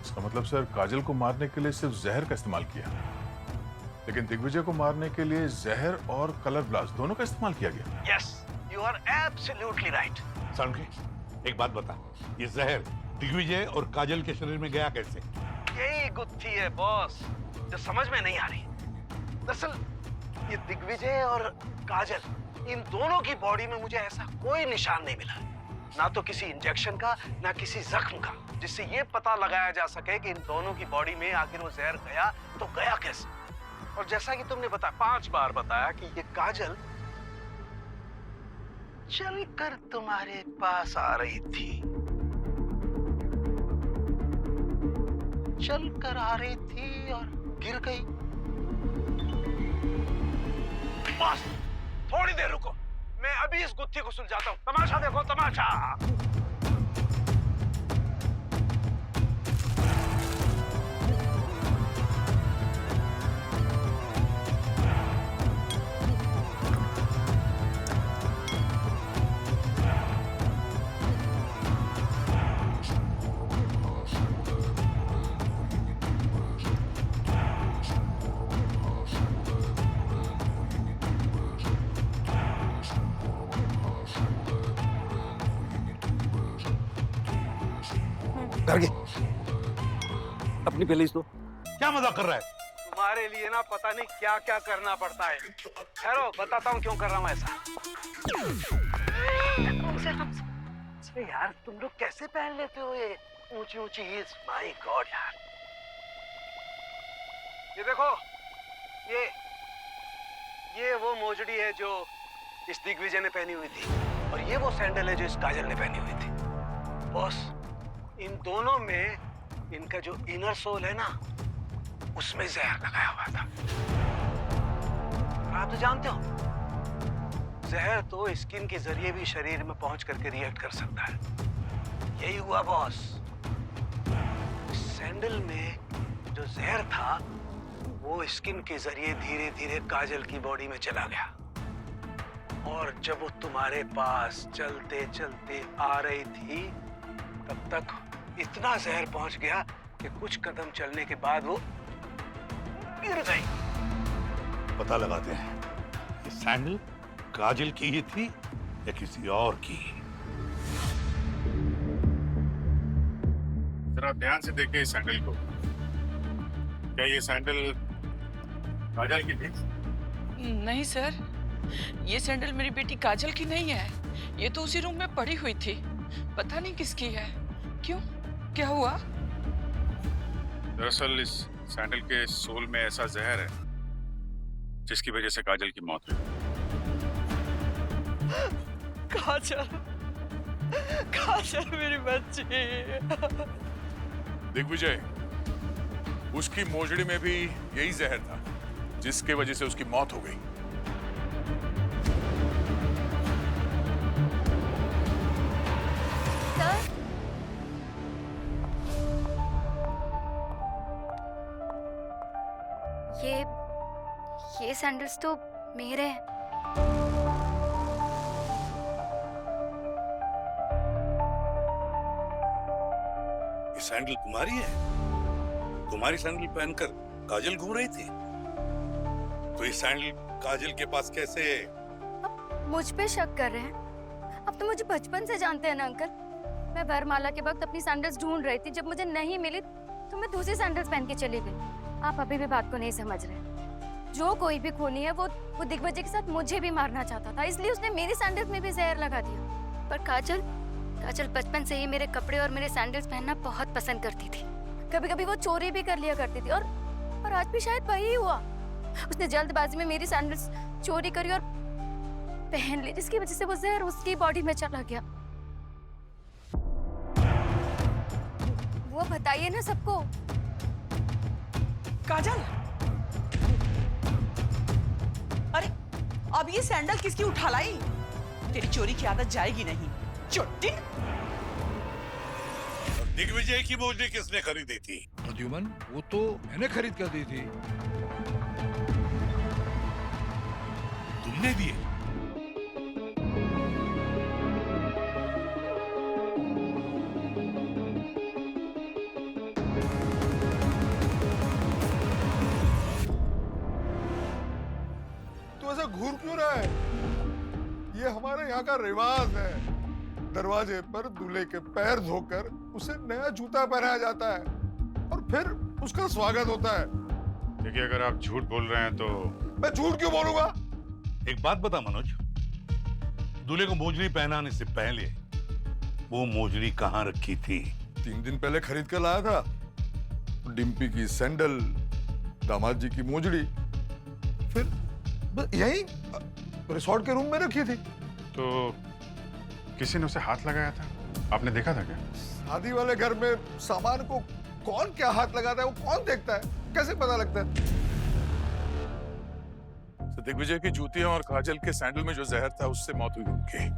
इसका मतलब सर, काजल को मारने के लिए सिर्फ जहर का इस्तेमाल किया, लेकिन दिग्विजय को मारने के लिए जहर और कलर ब्लास्ट दोनों का इस्तेमाल किया गया। Yes, you are absolutely right. Salunkhe, एक बात बता, ये जहर दिग्विजय और काजल के शरीर में गया कैसे? यही गुत्थी है बॉस, जो समझ में नहीं आ रही। दरअसल ये दिग्विजय और काजल, इन दोनों की बॉडी में मुझे ऐसा कोई निशान नहीं मिला, ना तो किसी इंजेक्शन का, ना किसी जख्म का, जिससे ये पता लगाया जा सके कि इन दोनों की बॉडी में आखिर वो जहर गया तो गया कैसे। और जैसा कि तुमने बताया, 5 बार बताया कि ये काजल चलकर तुम्हारे पास आ रही थी, चलकर आ रही थी और गिर गई। बस थोड़ी देर रुको, मैं अभी इस गुत्थी को सुलझाता हूँ। तमाशा देखो, तमाशा। गार्गी, अपनी प्लेलिस्ट दो। क्या मजाक कर रहा है? तुम्हारे लिए ना पता नहीं क्या क्या करना पड़ता है। ठहरो, बताता हूँ क्यों कर रहा हूँ ऐसा। अरे यार, तुम लोग कैसे पहन लेते हो ये ऊंची ऊंची हील्स? माय गॉड यार। ये देखो, ये वो मोजड़ी है जो इस दिग्विजय ने पहनी हुई थी, और ये वो सैंडल है जो इस काजल ने पहनी हुई थी। बॉस, इन दोनों में इनका जो इनर सोल है ना, उसमें जहर लगाया हुआ था। आप तो जानते हो, जहर तो स्किन के जरिए भी शरीर में पहुंच करके रिएक्ट कर सकता है। यही हुआ बॉस। सैंडल में जो जहर था, वो स्किन के जरिए धीरे धीरे काजल की बॉडी में चला गया, और जब वो तुम्हारे पास चलते चलते आ रही थी, तब तक इतना जहर पहुंच गया कि कुछ कदम चलने के बाद वो गिर गई। पता लगाते हैं, ये सैंडल काजल की ही थी या किसी और की? जरा ध्यान से देखिए इस सैंडल को। क्या ये सैंडल काजल की थी? नहीं सर, ये सैंडल मेरी बेटी काजल की नहीं है। ये तो उसी रूम में पड़ी हुई थी। पता नहीं किसकी है। क्यों, क्या हुआ? दरअसल इस सैंडल के सोल में ऐसा जहर है जिसकी वजह से काजल की मौत हुई। काजल, काजल मेरी बच्ची। दिग्विजय, उसकी मोजड़ी में भी यही जहर था जिसके वजह से उसकी मौत हो गई। ये सैंडल्स तो मेरे हैं। ये सैंडल तुम्हारी है? तुम्हारी सैंडल पहनकर काजल घूम रही थी, तो ये सैंडल काजल के पास कैसे? मुझ पे शक कर रहे हैं? अब तो मुझे बचपन से जानते हैं ना अंकल। मैं वरमाला के वक्त अपनी सैंडल्स ढूंढ रही थी, जब मुझे नहीं मिली तो मैं दूसरी सैंडल्स पहन के चली गई। आप अभी भी बात को नहीं समझ रहे। जो कोई भी खूनी है वो दिग्विजय के साथ मुझे भी मारना चाहता था, इसलिए उसने मेरी सैंडल्स में भी जहर लगा दिया। पर काजल बचपन से ही मेरे कपड़े और मेरे सैंडल्स पहनना बहुत पसंद करती थी। कभी कभी वो चोरी भी कर लिया करती थी, और आज भी शायद वही हुआ। उसने जल्दबाजी में मेरी सैंडल्स चोरी करी और पहन ली, जिसकी वजह से वो जहर उसकी बॉडी में चला गया। वो बताइए ना सबको। काजल, अरे अब ये सैंडल किसकी उठा लाई? तेरी चोरी की आदत जाएगी नहीं, चोटी। दिग्विजय की मोजड़ी किसने खरीदी थी? प्रद्युमन, वो तो मैंने खरीद कर दी थी। तुमने दिए? तू ऐसा घूर क्यों रहा है? ये हमारे यहाँ का रिवाज है। दरवाजे पर दूल्हे के पैर धोकर उसे नया जूता पहनाया जाता है और फिर उसका स्वागत होता है। देखिए, अगर आप झूठ बोल रहे हैं तो। मैं झूठ क्यों बोलूंगा? एक बात बता मनोज, दूल्हे को मोजड़ी पहनाने से पहले वो मोजड़ी कहाँ रखी थी? 3 दिन पहले खरीद कर लाया था। डिम्पी की सैंडल, दामाद जी की मोजड़ी, फिर यही रिसोर्ट के रूम में रखी थी। तो किसी ने उसे हाथ लगाया था? आपने देखा था क्या? शादी वाले घर में सामान को कौन क्या हाथ लगाता है वो कौन देखता है? कैसे पता लगता है? तो दिग्विजय की जूतियां और काजल के सैंडल में जो जहर था उससे मौत हुई उनकी।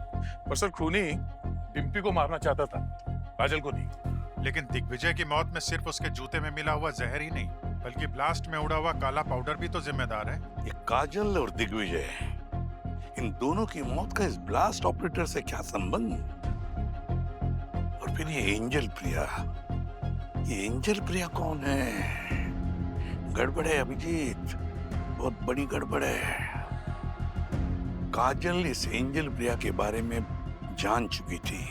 पर सर, खूनी डिम्पी को मारना चाहता था, काजल को नहीं। लेकिन दिग्विजय की मौत में सिर्फ उसके जूते में मिला हुआ जहर ही नहीं, बल्कि ब्लास्ट में उड़ा हुआ काला पाउडर भी तो जिम्मेदार है। ये काजल और दिग्विजय, इन दोनों की मौत का इस ब्लास्ट ऑपरेटर से क्या संबंध? और फिर ये एंजल प्रिया कौन है? गड़बड़ है अभिजीत, बहुत बड़ी गड़बड़ है। काजल इस एंजल प्रिया के बारे में जान चुकी थी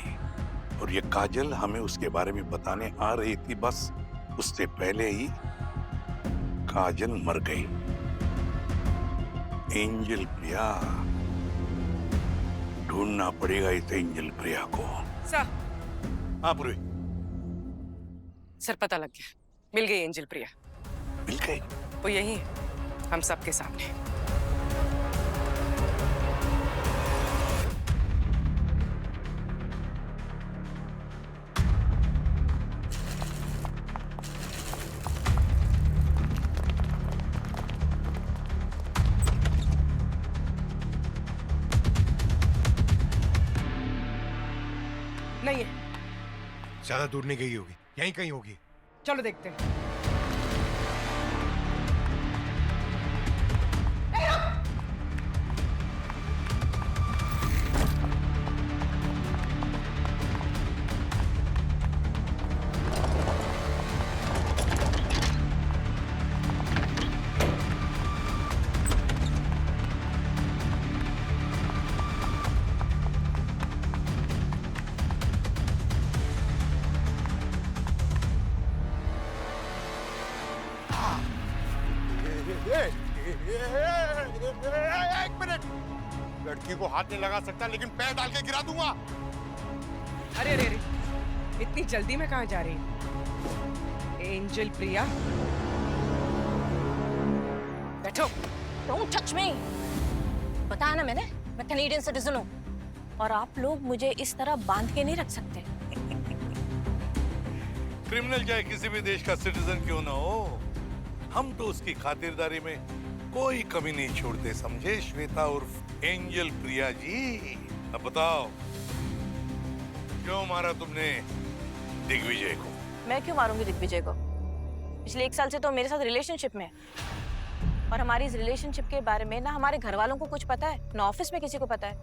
और ये काजल हमें उसके बारे में बताने आ रही थी। बस उससे पहले ही काजल मर गई। एंजल प्रिया, ढूंढना पड़ेगा इस एंजल प्रिया को। सर। हाँ पूरी। सर, पता लग गया, मिल गई एंजल प्रिया। मिल गई? वो यही है, हम सबके सामने। नहीं है। ज्यादा दूर नहीं गई होगी, यहीं कहीं होगी। चलो देखते हैं। एक मिनट, लड़की को हाथ नहीं लगा सकता लेकिन पैर डाल के गिरा दूंगा। अरे अरे अरे, इतनी जल्दी में कहाँ जा रही है? एंजल प्रिया, बैठो। Don't touch me. बताया ना मैंने, मैं कैनेडियन सिटीजन हूँ और आप लोग मुझे इस तरह बांध के नहीं रख सकते। क्रिमिनल चाहे किसी भी देश का सिटीजन क्यों ना हो, हम तो उसकी खातिरदारी में कोई कमी नहीं छोड़ते, समझे श्वेता उर्फ एंजल प्रिया जी। अब बताओ, क्यों मारा तुमने दिग्विजय को? मैं क्यों मारूंगी दिग्विजय को? पिछले 1 साल से तो मेरे साथ रिलेशनशिप में है और हमारी इस रिलेशनशिप के बारे में ना हमारे घर वालों को कुछ पता है, ना ऑफिस में किसी को पता है।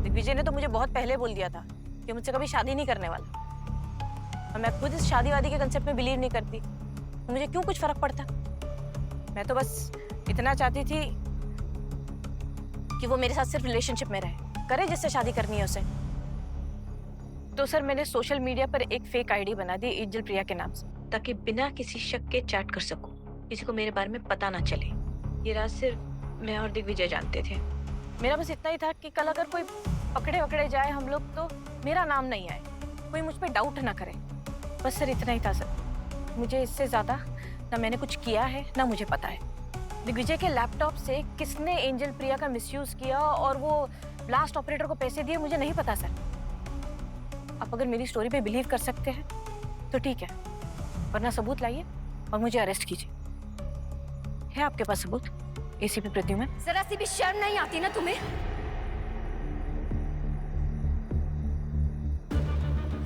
दिग्विजय ने तो मुझे बहुत पहले बोल दिया था कि मुझसे कभी शादी नहीं करने वाला और मैं खुद इस शादीवादी के कंसेप्ट में बिलीव नहीं करती, तो मुझे क्यों कुछ फर्क पड़ता। मैं तो बस इतना चाहती थी कि वो मेरे साथ सिर्फ रिलेशनशिप में रहे, करे जिससे शादी करनी है उसे। तो सर मैंने सोशल मीडिया पर एक फेक आईडी बना दी एंजल प्रिया के नाम से, ताकि बिना किसी शक के चैट कर सकूं, किसी को मेरे बारे में पता ना चले। ये राज सिर्फ मैं और दिग्विजय जानते थे। मेरा बस इतना ही था कि कल अगर कोई पकड़े वकड़े जाए हम लोग तो मेरा नाम नहीं आए, कोई मुझ पर डाउट ना करे। बस सर इतना ही था सर, मुझे इससे ज्यादा ना मैंने कुछ किया है ना मुझे पता है। दिग्विजय के लैपटॉप से किसने एंजल प्रिया का मिसयूज किया और वो ब्लास्ट ऑपरेटर को पैसे दिए, मुझे नहीं पता सर। आप अगर मेरी स्टोरी पे बिलीव कर सकते हैं तो ठीक है, वरना सबूत लाइए और मुझे अरेस्ट कीजिए। है आपके पास सबूत? एसीपी प्रद्युमन। जरा सी भी शर्म नहीं आती ना तुम्हें?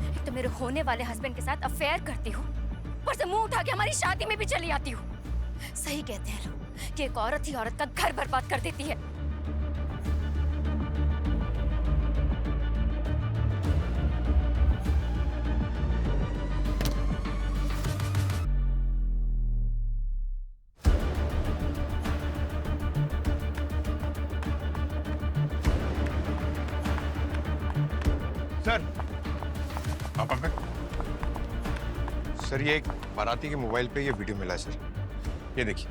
एक तो मेरे होने वाले हस्बैंड के साथ अफेयर करती हूँ, ऊपर से मुंह उठा के हमारी शादी में भी चली आती हूँ। सही कहते हैं लोग कि एक औरत ही औरत का घर बर्बाद कर देती है। सर, हाँ पंकज। सर ये एक बाराती के मोबाइल पे ये वीडियो मिला है सर, ये देखिए।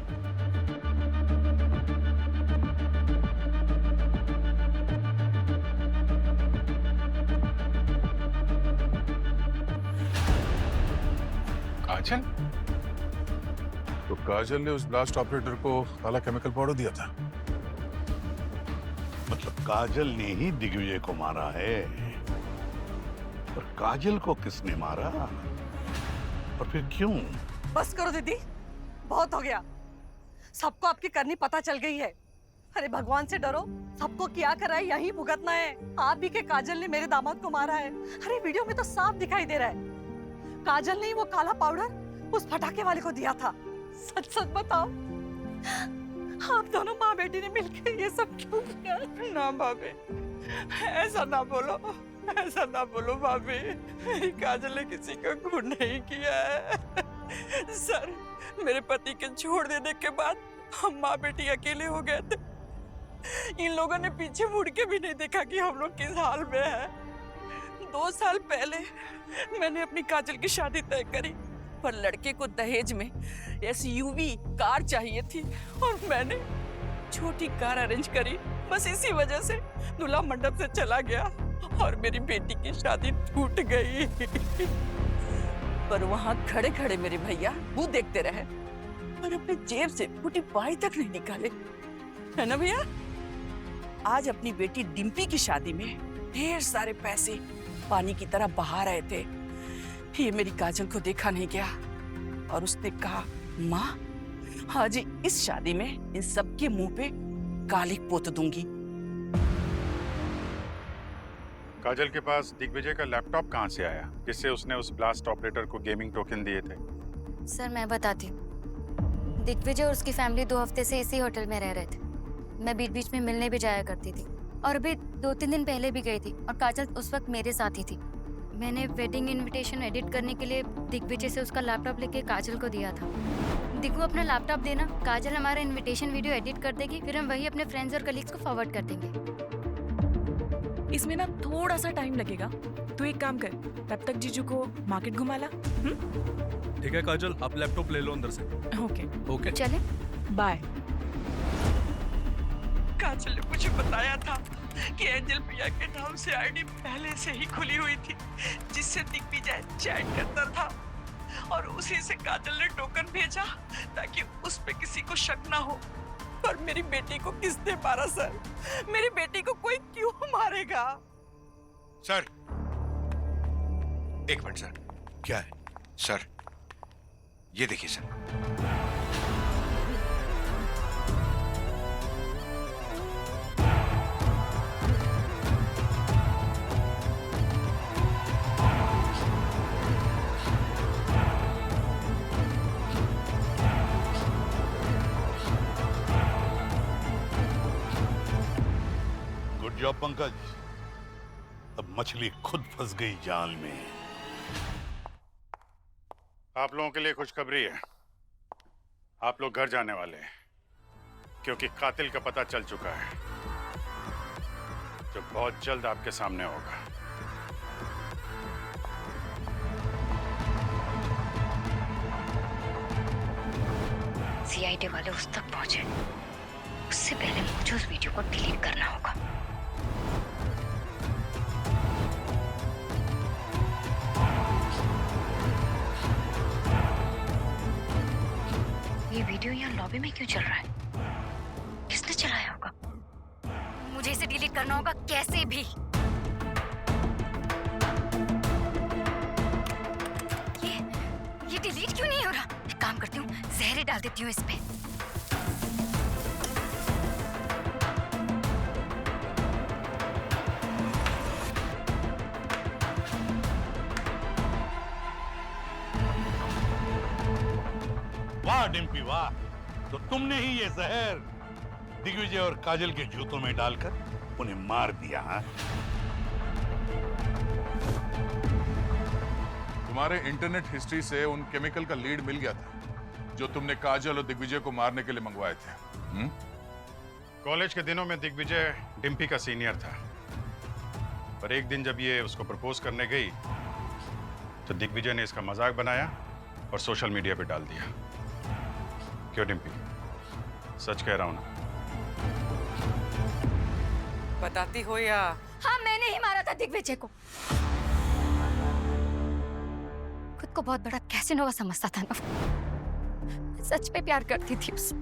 काजल? तो काजल ने उस ब्लास्ट ऑपरेटर को काला केमिकल पाउडर दिया था। मतलब काजल ने ही दिग्विजय को मारा है, और काजल को किसने मारा और फिर क्यों? बस करो दीदी, बहुत हो गया। सबको आपकी करनी पता चल गई है। अरे भगवान से डरो, सबको क्या करा है यही भुगतना है। आप भी के काजल ने मेरे दामाद को मारा है। अरे वीडियो में तो साफ दिखाई दे रहा है काजल ने ही वो काला पाउडर उस फटाके वाले को दिया था। सच सच बताओ, आप दोनों माँ बेटी ने मिलकर ये सब क्यों किया? ना भाभी, ऐसा ना बोलो, ऐसा ना बोलो भाभी। काजल ने किसी का खून नहीं किया है। सर, मेरे पति के छोड़ देने के बाद हम माँ बेटी अकेले हो गए थे। इन लोगों ने पीछे मुड़ के भी नहीं देखा कि हम लोग किस हाल में हैं। 2 साल पहले मैंने अपनी काजल की शादी तय करी, पर लड़के को दहेज में SUV कार चाहिए थी और मैंने छोटी कार अरेंज करी। बस इसी वजह से दूल्हा मंडप से चला गया और मेरी बेटी की शादी टूट गई। पर वहां खड़े खड़े मेरे भैया वो देखते रहे और अपने जेब से फूटी पाई तक नहीं निकाले, है ना भैया? आज अपनी बेटी डिम्पी की शादी में ढेर सारे पैसे पानी की तरह बहा रहे थे। ये मेरी काजल को देखा नहीं गया और उसने कहा, माँ आज इस शादी में इन सबके मुंह पे कालिक पोत दूंगी। काजल के पास दिग्विजय का लैपटॉप कहाँ से आया जिससे उसने उस ब्लास्ट ऑपरेटर को गेमिंग टोकन दिए थे? सर मैं बताती हूँ। दिग्विजय और उसकी फैमिली 2 हफ्ते से इसी होटल में रह रहे थे। मैं बीच बीच में मिलने भी जाया करती थी और अभी 2-3 दिन पहले भी गई थी और काजल उस वक्त मेरे साथ ही थी। मैंने वेडिंग इनविटेशन एडिट करने के लिए दिग्विजय से उसका लैपटॉप लेके काजल को दिया था। दिग्गू अपना लैपटॉप देना, काजल हमारा इनविटेशन वीडियो एडिट कर देगी, फिर हम वही अपने फ्रेंड्स और कलीग्स को फॉरवर्ड कर देंगे। इसमें ना थोड़ा सा टाइम लगेगा, तू एक काम कर, तब तक जीजू को मार्केट घुमा ला। ठीक है काजल, आप लैपटॉप ले लो अंदर से। ओके ओके चले, बाय। काजल ने मुझे बताया था कि एंजल प्रिया के नाम से आईडी पहले से ही खुली हुई थी, जिससे दिग्विजय चैट करता था, और उसी से काजल ने टोकन भेजा ताकि उस पे किसी को शक ना हो। पर मेरी बेटी को किसने मारा सर? मेरी बेटी को कोई क्यों मारेगा? सर, एक मिनट सर। क्या है सर? ये देखिए सर। Good job Pankaj. अब मछली खुद फंस गई जाल में। आप लोगों के लिए खुशखबरी है, आप लोग घर जाने वाले हैं, क्योंकि कातिल का पता चल चुका है, जो बहुत जल्द आपके सामने होगा। सीआईडी वाले उस तक पहुंचे, उससे पहले मुझे उस वीडियो को डिलीट करना होगा। ये वीडियो यहाँ लॉबी में क्यों चल रहा है? किसने चलाया होगा? मुझे इसे डिलीट करना होगा कैसे भी। ये डिलीट क्यों नहीं हो रहा? एक काम करती हूँ, जहर डाल देती हूँ इस पे। वाह डिम्पी वाह, तो तुमने ही ये जहर दिग्विजय और काजल के जूतों में डालकर उन्हें मार दिया। हाँ? तुम्हारे इंटरनेट हिस्ट्री से उन केमिकल का लीड मिल गया था जो तुमने काजल और दिग्विजय को मारने के लिए मंगवाए थे। कॉलेज के दिनों में दिग्विजय डिम्पी का सीनियर था, पर एक दिन जब ये उसको प्रपोज करने गई तो दिग्विजय ने इसका मजाक बनाया और सोशल मीडिया पे डाल दिया। क्यों डिम्पी, सच कह रहा हूं ना? बताती हो या? हाँ, मैंने ही मारा था दिग्विजय को। खुद को बहुत बड़ा कैसिनो का समझता था ना। सच में प्यार करती थी उससे,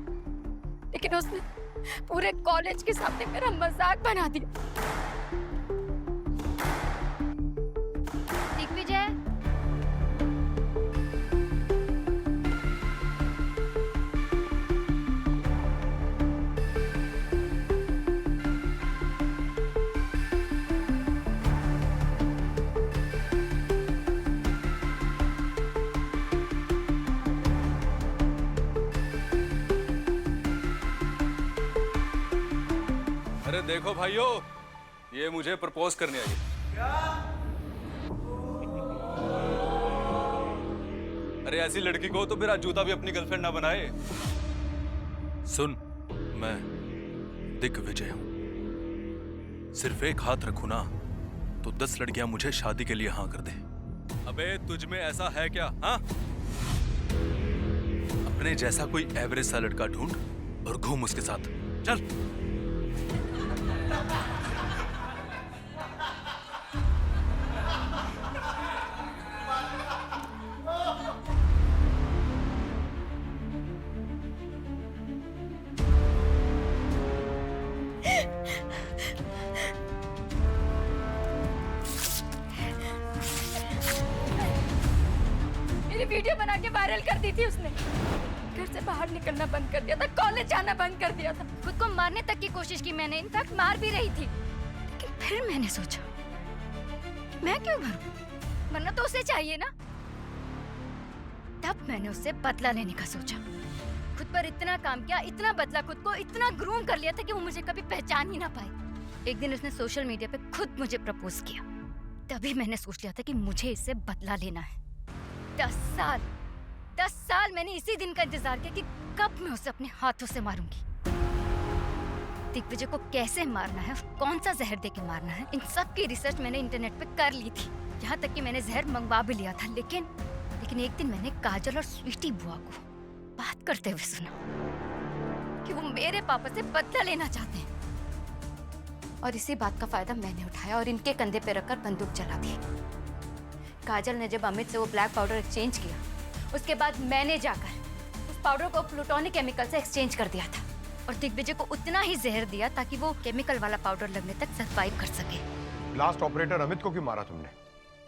लेकिन उसने पूरे कॉलेज के सामने मेरा मजाक बना दिया। दिग्विजय, अरे देखो भाइयों, ये मुझे प्रपोज करने आई। अरे ऐसी लड़की को तो मेरा जूता भी अपनी गर्लफ्रेंड ना बनाए। सुन, मैं दिग्विजय हूं। सिर्फ एक हाथ रखूं ना तो 10 लड़कियां मुझे शादी के लिए हाँ कर दे। अबे तुझ में ऐसा है क्या? हाँ, अपने जैसा कोई एवरेज सा लड़का ढूंढ और घूम उसके साथ। चल। मेरी वीडियो बना के वायरल कर दी थी उसने। घर से बाहर निकलना बंद कर दिया था, कॉलेज जाना बंद कर दिया था। खुद को मारने तक की कोशिश की मैंने, इनफैक्ट मार भी रही थी। लेकिन फिर मैंने सोचा, मैं क्यों मरूं? मरना तो उसे चाहिए ना। तब मैंने उससे बदला लेने का सोचा। खुद पर इतना काम किया, इतना बदला खुद को, इतना ग्रूम कर लिया था कि वो मुझे कभी पहचान ही ना पाए। एक दिन उसने सोशल मीडिया पे खुद मुझे प्रपोज किया। तभी मैंने सोच लिया था कि मुझे इससे बदला लेना है। 10 साल मैंने इसी दिन का इंतजार किया कि कब मैं उसे अपने हाथों से मारूंगी। दिग्विजय को कैसे मारना है, कौन सा जहर देके मारना है, इन सब की रिसर्च मैंने इंटरनेट पे कर ली थी। यहाँ तक कि मैंने जहर मंगवा भी लिया था। लेकिन एक दिन मैंने काजल और स्वीटी बुआ को बात करते हुए सुना कि वो मेरे पापा से बदला लेना चाहते हैं। और इसी बात का फायदा मैंने उठाया और इनके कंधे पे रखकर बंदूक चला दी। काजल ने जब अमित से वो ब्लैक पाउडर एक्सचेंज किया, उसके बाद मैंने जाकर उस पाउडर को प्लूटोनिक केमिकल से एक्सचेंज कर दिया था और दिग्विजय को उतना ही जहर दिया ताकि वो केमिकल वाला पाउडर लगने तक सरवाइव कर सके। लास्ट ऑपरेटर अमित को क्यों मारा तुमने?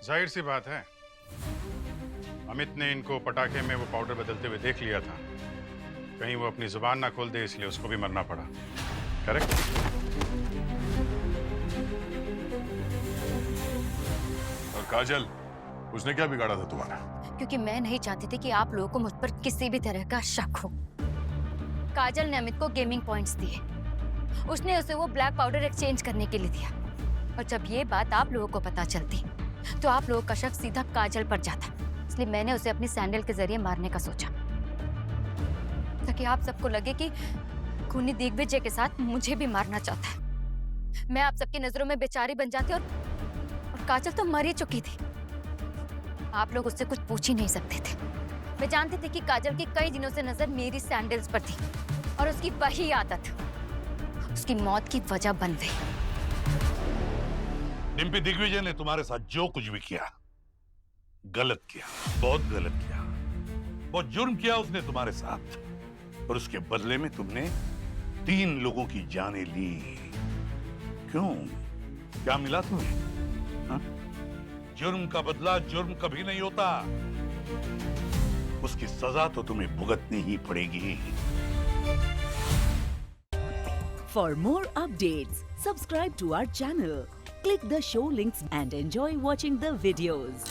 जाहिर सी बात है, अमित ने इनको पटाखे में वो पाउडर बदलते हुए देख लिया था। कहीं वो अपनी जुबान ना खोल दे, इसलिए उसको भी मरना पड़ा। करेक्ट? और काजल, उसने क्या बिगाड़ा था तुम्हारा? क्योंकि मैं नहीं चाहती थी कि आप लोगों को मुझ पर किसी भी तरह का शक हो। काजल ने अमित को गेमिंग पॉइंट्स दिए, उसने उसे वो ब्लैक पाउडर एक्सचेंज करने के लिए दिया, और जब ये बात आप लोगों को पता चलती तो आप लोगों का शक सीधा काजल पर जाता। इसलिए मैंने उसे अपनी सैंडल के जरिए मारने का सोचा, ताकि आप सबको लगे कि खूनी दिग्विजय के साथ मुझे भी मारना चाहता है। मैं आप सबकी नजरों में बेचारी बन जाती और काजल तो मर ही चुकी थी। आप लोग उससे कुछ पूछ ही नहीं सकते थे। मैं जानती थी कि काजल की कई दिनों से नजर मेरी सैंडल्स पर थी और उसकी वही आदत उसकी मौत की वजह बन गई। डिम्पी, दिग्विजय ने तुम्हारे साथ जो कुछ भी किया गलत किया, बहुत गलत किया, बहुत जुर्म किया उसने तुम्हारे साथ, और उसके बदले में तुमने 3 लोगों की जानें ली। क्यों? क्या मिला तुम्हें? हा? जुर्म का बदला जुर्म कभी नहीं होता, उसकी सजा तो तुम्हें भुगतनी ही पड़ेगी। For more updates, subscribe to our channel, click the show links and enjoy watching the videos.